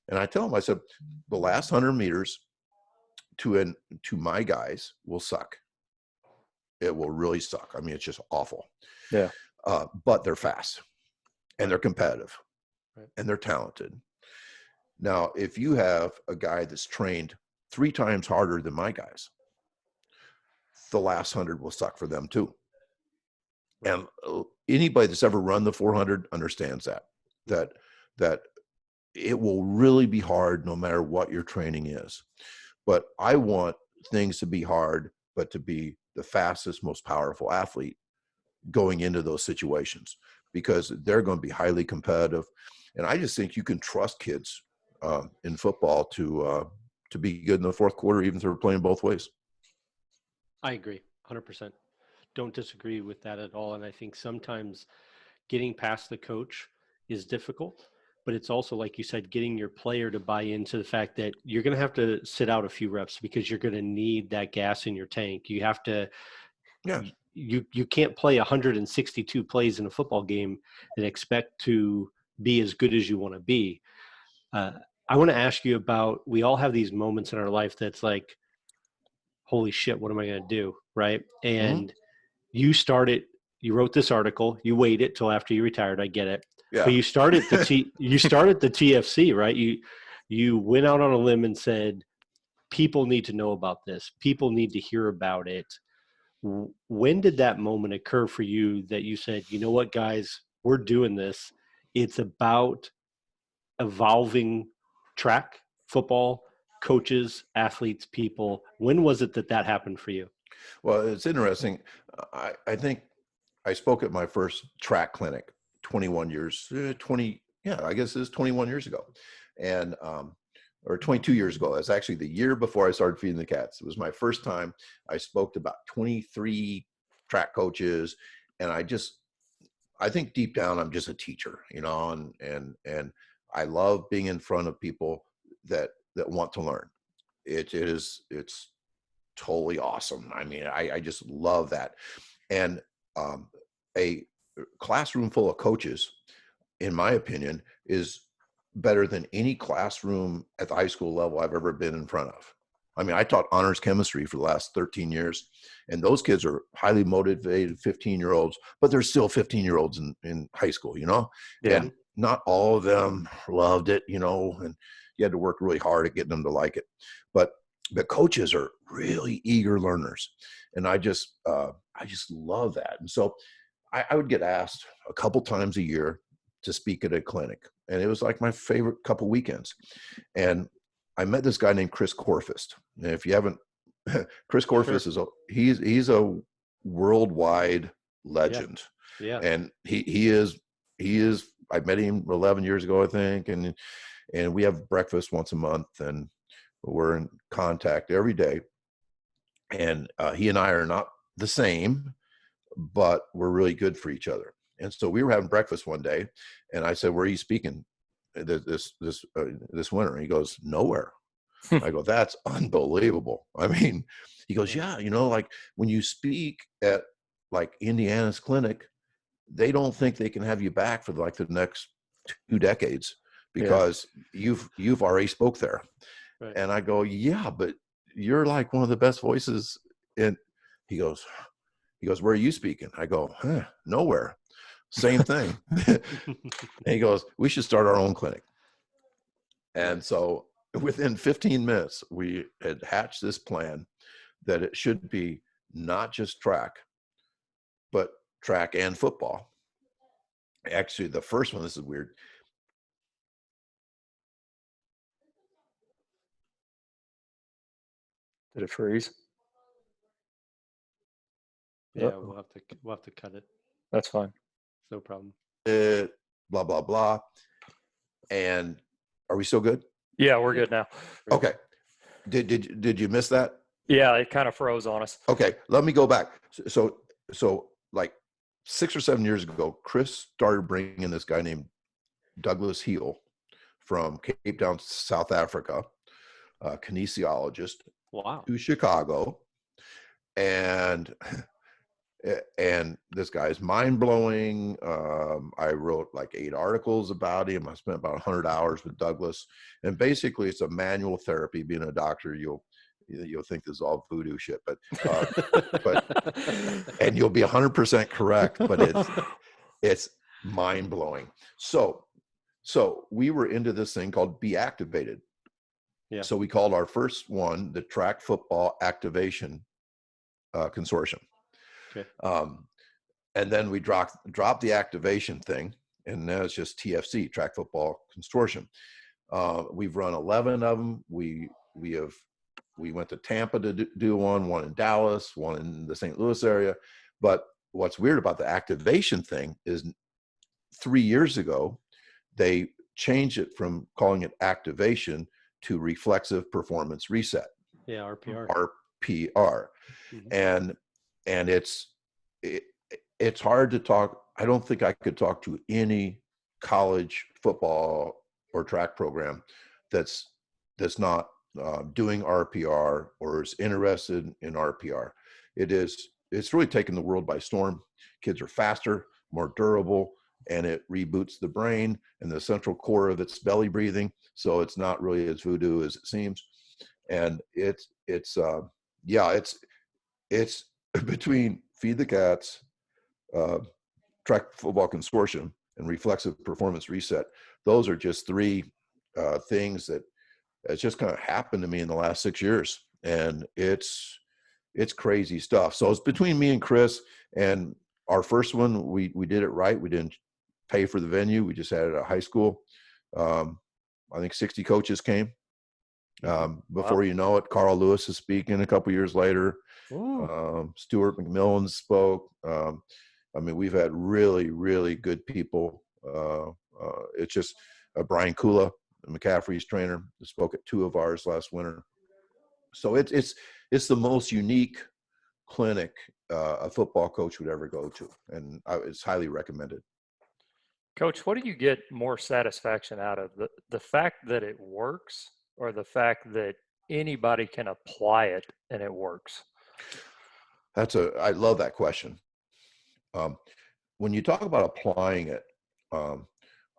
And I tell them, I said, the last 100 meters to my guys will suck. It will really suck. I mean, it's just awful.
Yeah.
But they're fast and they're competitive
Right.
and they're talented. Now, if you have a guy that's trained 3 times harder than my guys, the last 100 will suck for them too.
Right.
And anybody that's ever run the 400 understands that it will really be hard no matter what your training is. But I want things to be hard, but to be the fastest, most powerful athlete going into those situations, because they're going to be highly competitive. And I just think you can trust kids in football to be good in the fourth quarter, even if they're playing both ways.
I agree 100%. Don't disagree with that at all. And I think sometimes getting past the coach is difficult, but it's also, like you said, getting your player to buy into the fact that you're going to have to sit out a few reps because you're going to need that gas in your tank. You have to,
Yeah.
you can't play 162 plays in a football game and expect to be as good as you want to be. I want to ask you about, we all have these moments in our life that's like, holy shit, what am I going to do? Right.
Mm-hmm.
And you wrote this article, you waited till after you retired. I get it. But
Yeah.
you started you started the TFC, right? You went out on a limb and said, people need to know about this. People need to hear about it. When did that moment occur for you that you said, you know what, guys, we're doing this. It's about evolving track, football, coaches, athletes, people. When was it that happened for you?
Well, it's interesting. I think I spoke at my first track clinic 21 years, 20, yeah, I guess it's 21 years ago. And, or 22 years ago. That's actually the year before I started feeding the cats. It was my first time. I spoke to about 23 track coaches. And I think deep down, I'm just a teacher, and I love being in front of people that want to learn. It's totally awesome. I mean, I just love that. And a classroom full of coaches, in my opinion, is better than any classroom at the high school level I've ever been in front of. I mean, I taught honors chemistry for the last 13 years, and those kids are highly motivated 15-year-olds, but they're still 15-year-olds in high school,
Yeah.
and not all of them loved it, and you had to work really hard at getting them to like it. But the coaches are really eager learners, and I just love that. And so I would get asked a couple times a year to speak at a clinic, and it was like my favorite couple weekends. And I met this guy named Chris Corfist. And if you haven't, Chris
Sure.
Corfist he's a worldwide
Yeah.
legend,
Yeah.
and he is. I met him 11 years ago, I think, and and we have breakfast once a month, and we're in contact every day. And he and I are not the same, but we're really good for each other. And so we were having breakfast one day, and I said, "Where are you speaking this winter?" And he goes, "Nowhere." I go, "That's unbelievable." I mean, he goes, "Yeah, like when you speak at like Indiana's clinic, they don't think they can have you back for like the next 2 decades because you've already spoke there."
Right.
And I go, "Yeah, but you're like one of the best voices." And he goes, "Where are you speaking?" I go, "Nowhere." Same thing. And he goes, "We should start our own clinic." And so within 15 minutes, we had hatched this plan that it should be not just track, but track and football. Actually, the first one, this is weird.
Did it freeze?
Yeah, we'll have to cut it.
That's fine.
No problem.
Blah, blah, blah. And are we still good?
Yeah, we're good now.
Okay. Did you miss that?
Yeah, it kind of froze on us.
Okay, let me go back. So like 6 or 7 years ago, Chris started bringing this guy named Douglas Heel from Cape Town, South Africa, a kinesiologist,
Wow.
to Chicago. And this guy's mind-blowing. I wrote like 8 articles about him. I spent about 100 hours with Douglas. And basically, it's a manual therapy. Being a doctor, you'll think this is all voodoo shit, but and you'll be 100% correct, but it's mind-blowing. So we were into this thing called Be Activated.
Yeah.
So we called our first one the Track Football Activation Consortium.
Okay.
And then we dropped the activation thing, and now it's just TFC, Track Football Consortium. We've run 11 of them. We went to Tampa to do one in Dallas, one in the St. Louis area. But what's weird about the activation thing is 3 years ago, they changed it from calling it activation to reflexive performance reset.
Yeah, RPR.
RPR. Mm-hmm. And it's hard to talk. I don't think I could talk to any college football or track program that's not doing RPR or is interested in RPR. It's really taken the world by storm. Kids are faster, more durable, and it reboots the brain and the central core of its belly breathing. So it's not really as voodoo as it seems. And it's between Feed the Cats, Track Football Consortium, and Reflexive Performance Reset. Those are just 3 things that it's just kind of happened to me in the last 6 years, and it's crazy stuff. So it's between me and Chris. And our first one, we did it right. We didn't pay for the venue. We just had it at a high school. I think 60 coaches came. Before you know it, Carl Lewis is speaking a couple years later. Stuart McMillan spoke. I mean, we've had really, really good people. It's just Brian Kula, McCaffrey's trainer, spoke at 2 of ours last winter. So it's the most unique clinic a football coach would ever go to, and it's highly recommended.
Coach, what do you get more satisfaction out of? The fact that it works, or the fact that anybody can apply it and it works?
I love that question. When you talk about applying it,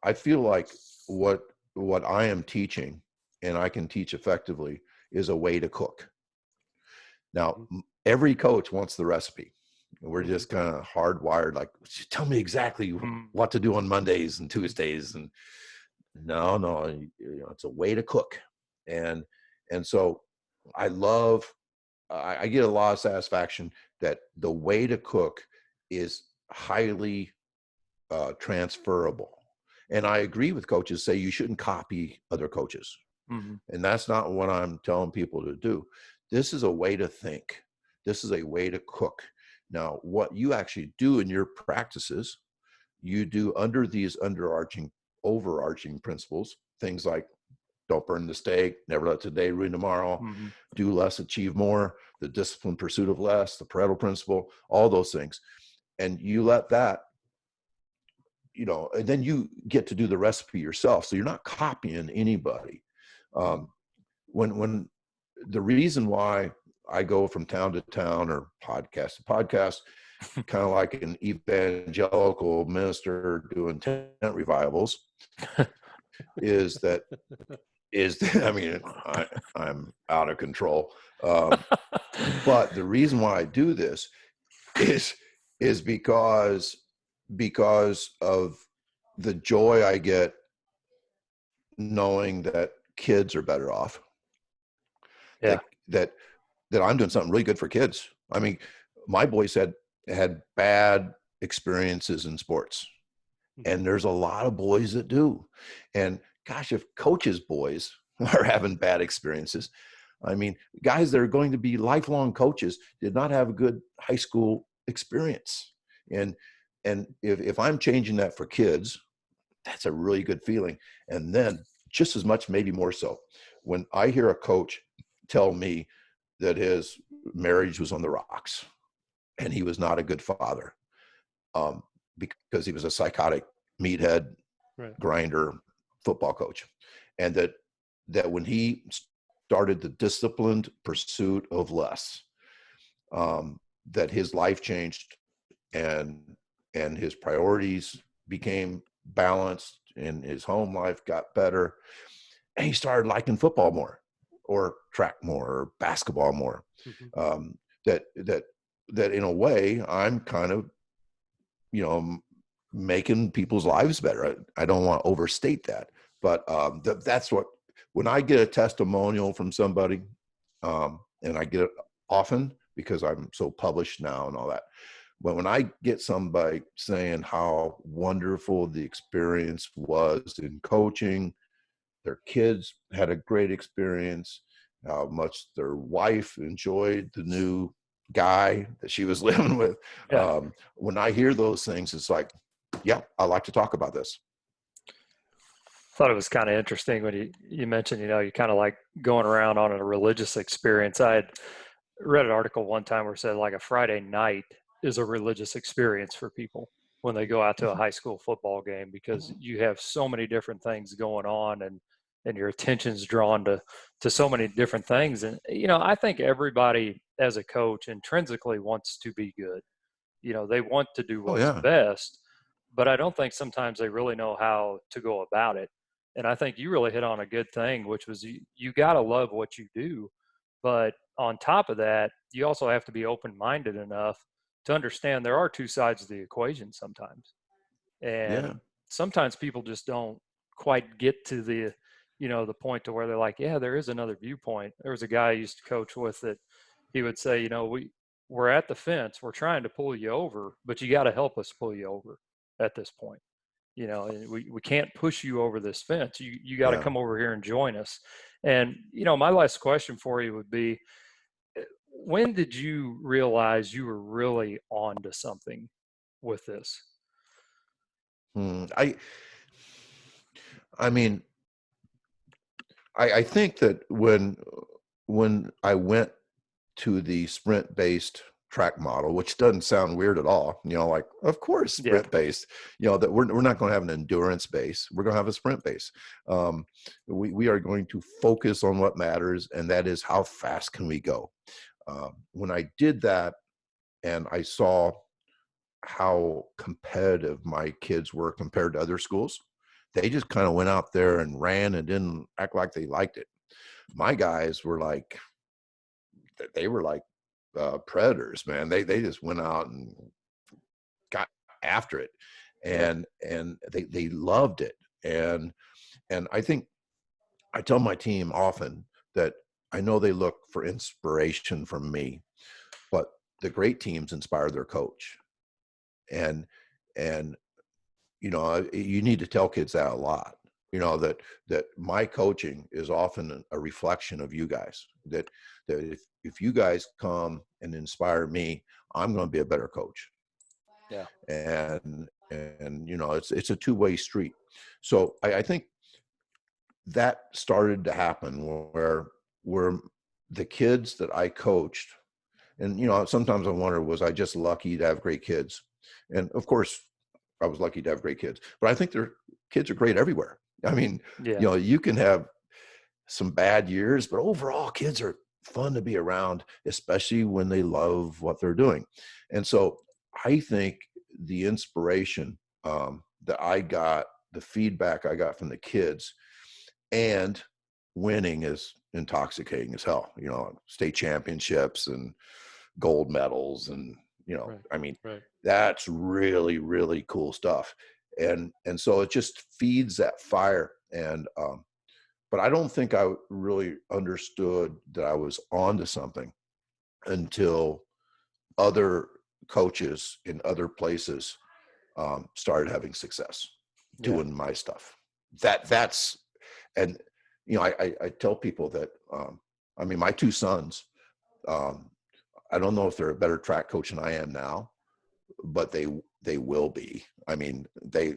I feel like what I am teaching, and I can teach effectively, is a way to cook. Now, every coach wants the recipe. We're just kind of hardwired, like, tell me exactly what to do on Mondays and Tuesdays. And no, it's a way to cook. And so I get a lot of satisfaction that the way to cook is highly transferable. And I agree with coaches say you shouldn't copy other coaches. Mm-hmm. And that's not what I'm telling people to do. This is a way to think. This is a way to cook. Now, what you actually do in your practices, you do under these overarching principles, things like don't burn the stake, never let today ruin tomorrow,
Mm-hmm.
do less, achieve more, the disciplined pursuit of less, the Pareto principle, all those things. And you let that, and then you get to do the recipe yourself. So you're not copying anybody. When the reason why I go from town to town or podcast to podcast, kind of like an evangelical minister doing tent revivals, is I mean, I'm out of control. But the reason why I do this is because of the joy I get knowing that kids are better off.
Yeah.
That I'm doing something really good for kids. I mean, my boys had bad experiences in sports, and there's a lot of boys that do. And gosh, if coaches' boys are having bad experiences, I mean, guys that are going to be lifelong coaches did not have a good high school experience. And if I'm changing that for kids, that's a really good feeling. And then just as much, maybe more so, when I hear a coach tell me that his marriage was on the rocks and he was not a good father, because he was a psychotic meathead grinder football coach, and that when he started the disciplined pursuit of less, that his life changed, and his priorities became balanced, and his home life got better, and he started liking football more, or track more, or basketball more. That in a way, I'm kind of, making people's lives better. I don't want to overstate that, but that's what, when I get a testimonial from somebody, and I get it often because I'm so published now and all that. But when I get somebody saying how wonderful the experience was in coaching, their kids had a great experience, how much their wife enjoyed the new guy that she was living with.
Yeah.
When I hear those things, it's like, yeah, I like to talk about this.
Thought it was kind of interesting when you mentioned, you kind of like going around on a religious experience. I had read an article one time where it said like a Friday night is a religious experience for people when they go out to a high school football game, because you have so many different things going on, and your attention's drawn to so many different things. And, I think everybody as a coach intrinsically wants to be good. They want to do
Oh
what's
yeah.
best, but I don't think sometimes they really know how to go about it. And I think you really hit on a good thing, which was you got to love what you do. But on top of that, you also have to be open-minded enough to understand there are two sides of the equation sometimes.
Yeah.
And sometimes people just don't quite get to the point to where they're like, yeah, there is another viewpoint. There was a guy I used to coach with that he would say, we're at the fence, we're trying to pull you over, but you got to help us pull you over at this point. And we can't push you over this fence. You got to
Yeah.
come over here and join us. And, my last question for you would be, when did you realize you were really on to something with this?
I mean, I think that when I went to the sprint based track model, which doesn't sound weird at all, like, of course, sprint based, that we're not going to have an endurance base. We're going to have a sprint base. We are going to focus on what matters, and that is how fast can we go. When I did that, and I saw how competitive my kids were compared to other schools, they just kind of went out there and ran and didn't act like they liked it. My guys were like, they were like predators, man. They just went out and got after it, and they loved it. And I think I tell my team often that I know they look for inspiration from me, but the great teams inspire their coach. And you need to tell kids that a lot, that my coaching is often a reflection of you guys, that if you guys come and inspire me, I'm going to be a better coach.
Yeah.
And it's a two-way street. So I think that started to happen where the kids that I coached, and sometimes I wonder, was I just lucky to have great kids? And of course, I was lucky to have great kids, but I think their kids are great everywhere. I mean,
Yeah.
you can have some bad years, but overall, kids are fun to be around, especially when they love what they're doing. And so I think the inspiration that I got, the feedback I got from the kids, and winning is intoxicating as hell. State championships and gold medals, and
Right.
I mean,
Right.
that's really, really cool stuff. And so it just feeds that fire. And but I don't think I really understood that I was onto something until other coaches in other places started having success
Yeah.
doing my stuff. That's and I tell people that I mean, my two sons, um, I don't know if they're a better track coach than I am now, but they will be. I mean, they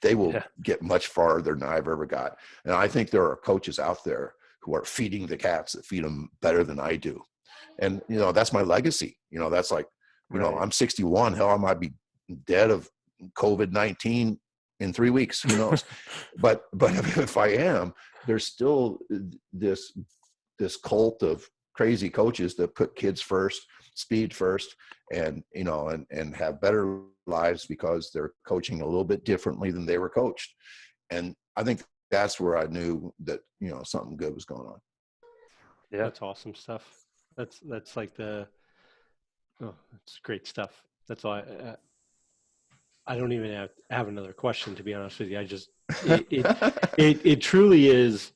they will
Yeah.
get much farther than I've ever got. And I think there are coaches out there who are feeding the cats that feed them better than I do. And that's my legacy. That's like,
Right.
I'm 61. Hell, I might be dead of COVID-19 in 3 weeks. Who knows? But if I am, there's still this cult of crazy coaches that put kids first, speed first, and and have better lives because they're coaching a little bit differently than they were coached. And I think that's where I knew that something good was going on.
Yeah.
That's awesome stuff. That's like that's great stuff. That's all. I don't even have another question, to be honest with you. I just it truly is.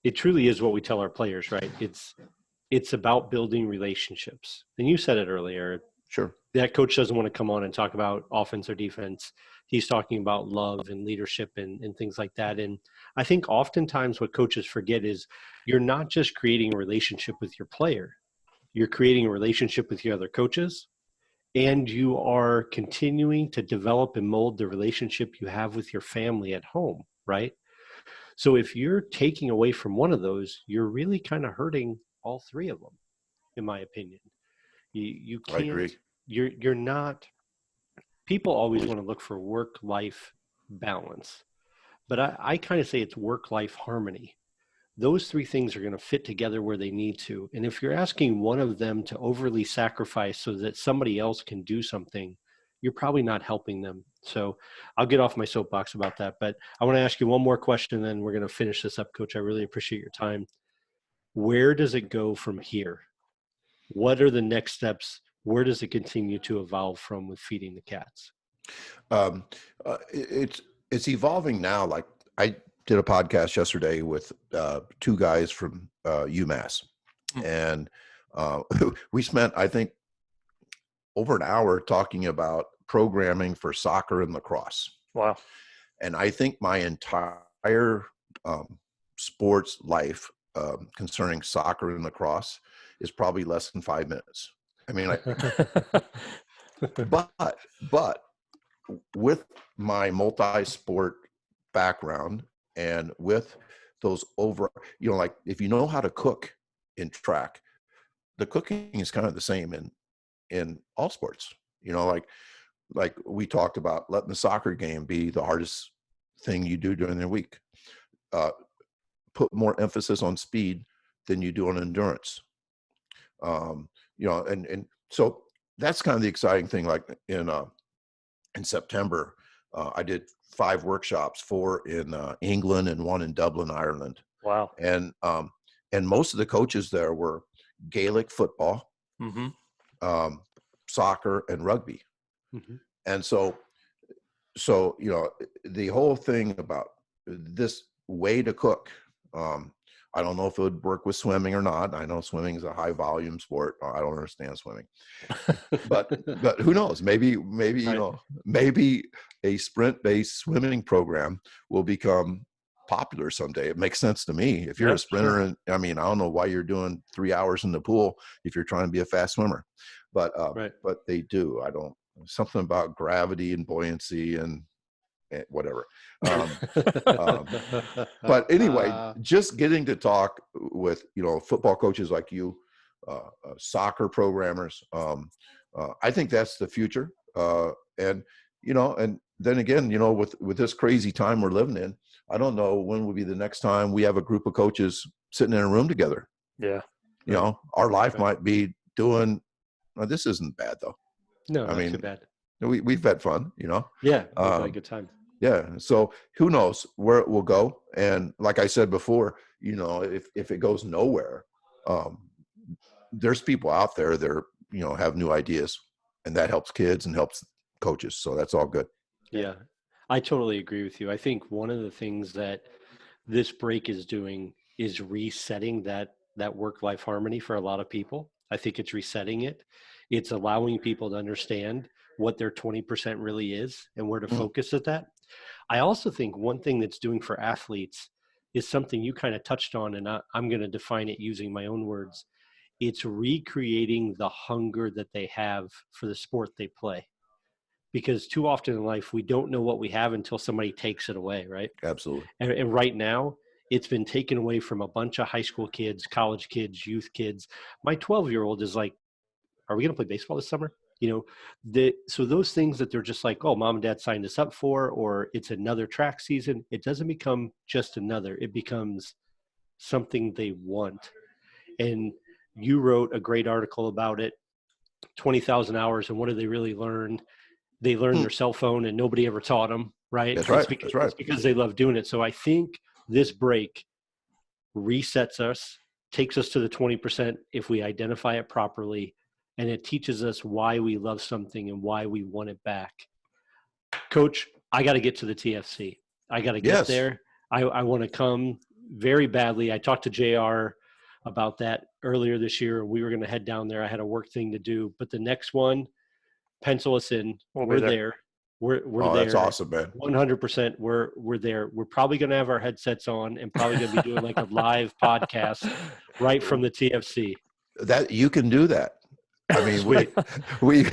It truly is what we tell our players, right? It's about building relationships. And you said it earlier.
Sure.
That coach doesn't want to come on and talk about offense or defense. He's talking about love and leadership and things like that. And I think oftentimes what coaches forget is you're not just creating a relationship with your player, you're creating a relationship with your other coaches, and you are continuing to develop and mold the relationship you have with your family at home, right? So if you're taking away from one of those, you're really kind of hurting all three of them, in my opinion. You
I
can't,
agree.
you're not, people always want to look for work-life balance, but I kind of say it's work-life harmony. Those three things are going to fit together where they need to. And if you're asking one of them to overly sacrifice so that somebody else can do something, you're probably not helping them. So I'll get off my soapbox about that. But I want to ask you one more question, and then we're going to finish this up, Coach. I really appreciate your time. Where does it go from here? What are the next steps? Where does it continue to evolve from with feeding the cats?
Um, it's evolving now. Like, I did a podcast yesterday with two guys from UMass,
Hmm.
and we spent, I think, over an hour talking about programming for soccer and lacrosse.
Wow.
And I think my entire sports life concerning soccer and lacrosse is probably less than 5 minutes. I mean, but with my multi-sport background and with those like, if you know how to cook in track, the cooking is kind of the same in all sports. Like we talked about, letting the soccer game be the hardest thing you do during the week. Put more emphasis on speed than you do on endurance. And so that's kind of the exciting thing. Like in September, I did 5 workshops, 4 in England and 1 in Dublin, Ireland.
Wow.
And most of the coaches there were Gaelic football,
Mm-hmm.
Soccer, and rugby.
Mm-hmm.
And so the whole thing about this way to cook, I don't know if it would work with swimming or not. I know swimming is a high volume sport. I don't understand swimming, but who knows? Maybe
Right.
maybe a sprint based swimming program will become popular someday. It makes sense to me. If you're
Yeah,
a sprinter, and I mean, I don't know why you're doing 3 hours in the pool if you're trying to be a fast swimmer, but
Right.
they do. I don't, something about gravity and buoyancy and whatever. But anyway, just getting to talk with, football coaches like you, soccer programmers, I think that's the future. And then again, with this crazy time we're living in, I don't know when will be the next time we have a group of coaches sitting in a room together.
Yeah.
Our life might be doing, well, this isn't bad though.
No, not too bad.
We've had fun,
Yeah, we've had a good time.
Yeah. So who knows where it will go. And like I said before, if it goes nowhere, there's people out there that are, have new ideas, and that helps kids and helps coaches. So that's all good.
Yeah, I totally agree with you. I think one of the things that this break is doing is resetting that work-life harmony for a lot of people. I think it's resetting it. It's allowing people to understand what their 20% really is and where to focus at that. I also think one thing that's doing for athletes is something you kind of touched on, and I'm going to define it using my own words. It's recreating the hunger that they have for the sport they play. Because too often in life, we don't know what we have until somebody takes it away, right?
Absolutely.
And right now, it's been taken away from a bunch of high school kids, college kids, youth kids. My 12-year-old is like, are we going to play baseball this summer? So those things that they're just like, oh, mom and dad signed us up for, or it's another track season. It doesn't become just another. It becomes something they want. And you wrote a great article about it, 20,000 hours. And what do they really learn? They learned their cell phone and nobody ever taught them, right?
That's right.
It's because they love doing it. So I think this break resets us, takes us to the 20% if we identify it properly, and it teaches us why we love something and why we want it back. Coach, I got to get to the TFC. I got to get there. I want to come very badly. I talked to JR about that earlier this year. We were going to head down there. I had a work thing to do, but the next one, pencil us in. We're there. We're there.
That's awesome, man.
100%. We're there. We're probably going to have our headsets on and probably going to be doing like a live podcast right from the TFC.
That you can do that. I mean, we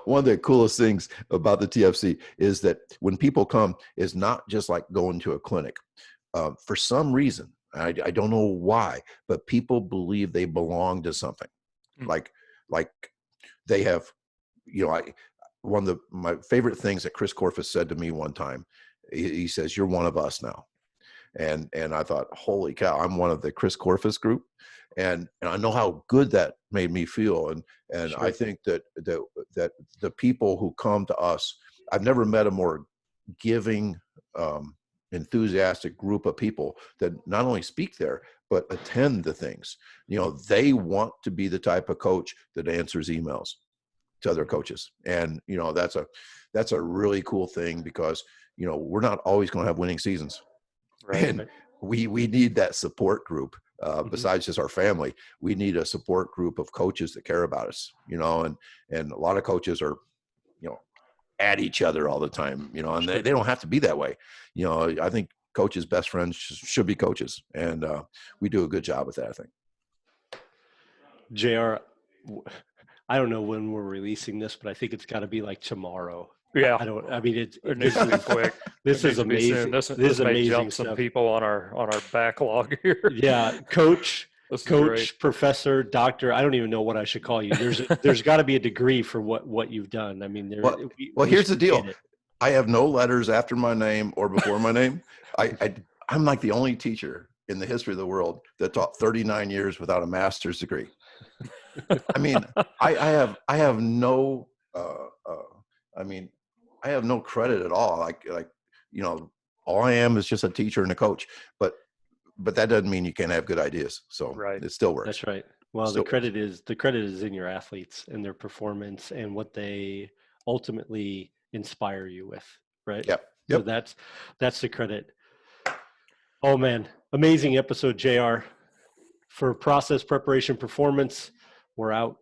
one of the coolest things about the TFC is that when people come, is not just like going to a clinic. For some reason, I don't know why, but people believe they belong to something. Like they have, one of my favorite things that Chris Corfus said to me one time, he says, "You're one of us now." And I thought, holy cow, I'm one of the Chris Corfus group. And I know how good that made me feel. And
Sure.
I think that the people who come to us, I've never met a more giving, enthusiastic group of people that not only speak there, but attend the things. They want to be the type of coach that answers emails to other coaches. And, that's a really cool thing because, we're not always going to have winning seasons.
Right.
And we need that support group. Besides just our family, we need a support group of coaches that care about us, and a lot of coaches are, at each other all the time, and they don't have to be that way. I think coaches' best friends should be coaches. And we do a good job with that, I think.
JR, I don't know when we're releasing this, but I think it's got to be like tomorrow.
Yeah.
It
needs to be quick.
This is amazing.
This
is
may
amazing
jump
stuff.
some people on our backlog here.
Yeah. Coach,
great.
professor, doctor, I don't even know what I should call you. There's got to be a degree for what you've done. I mean,
here's the deal. I have no letters after my name or before my name. I'm like the only teacher in the history of the world that taught 39 years without a master's degree. I mean, I have no, I have no credit at all. All I am is just a teacher and a coach, but that doesn't mean you can't have good ideas. So It still works.
That's right. Well, the credit is in your athletes and their performance and what they ultimately inspire you with. Right.
Yep.
So that's the credit. Oh man. Amazing episode, JR. For process preparation performance, we're out.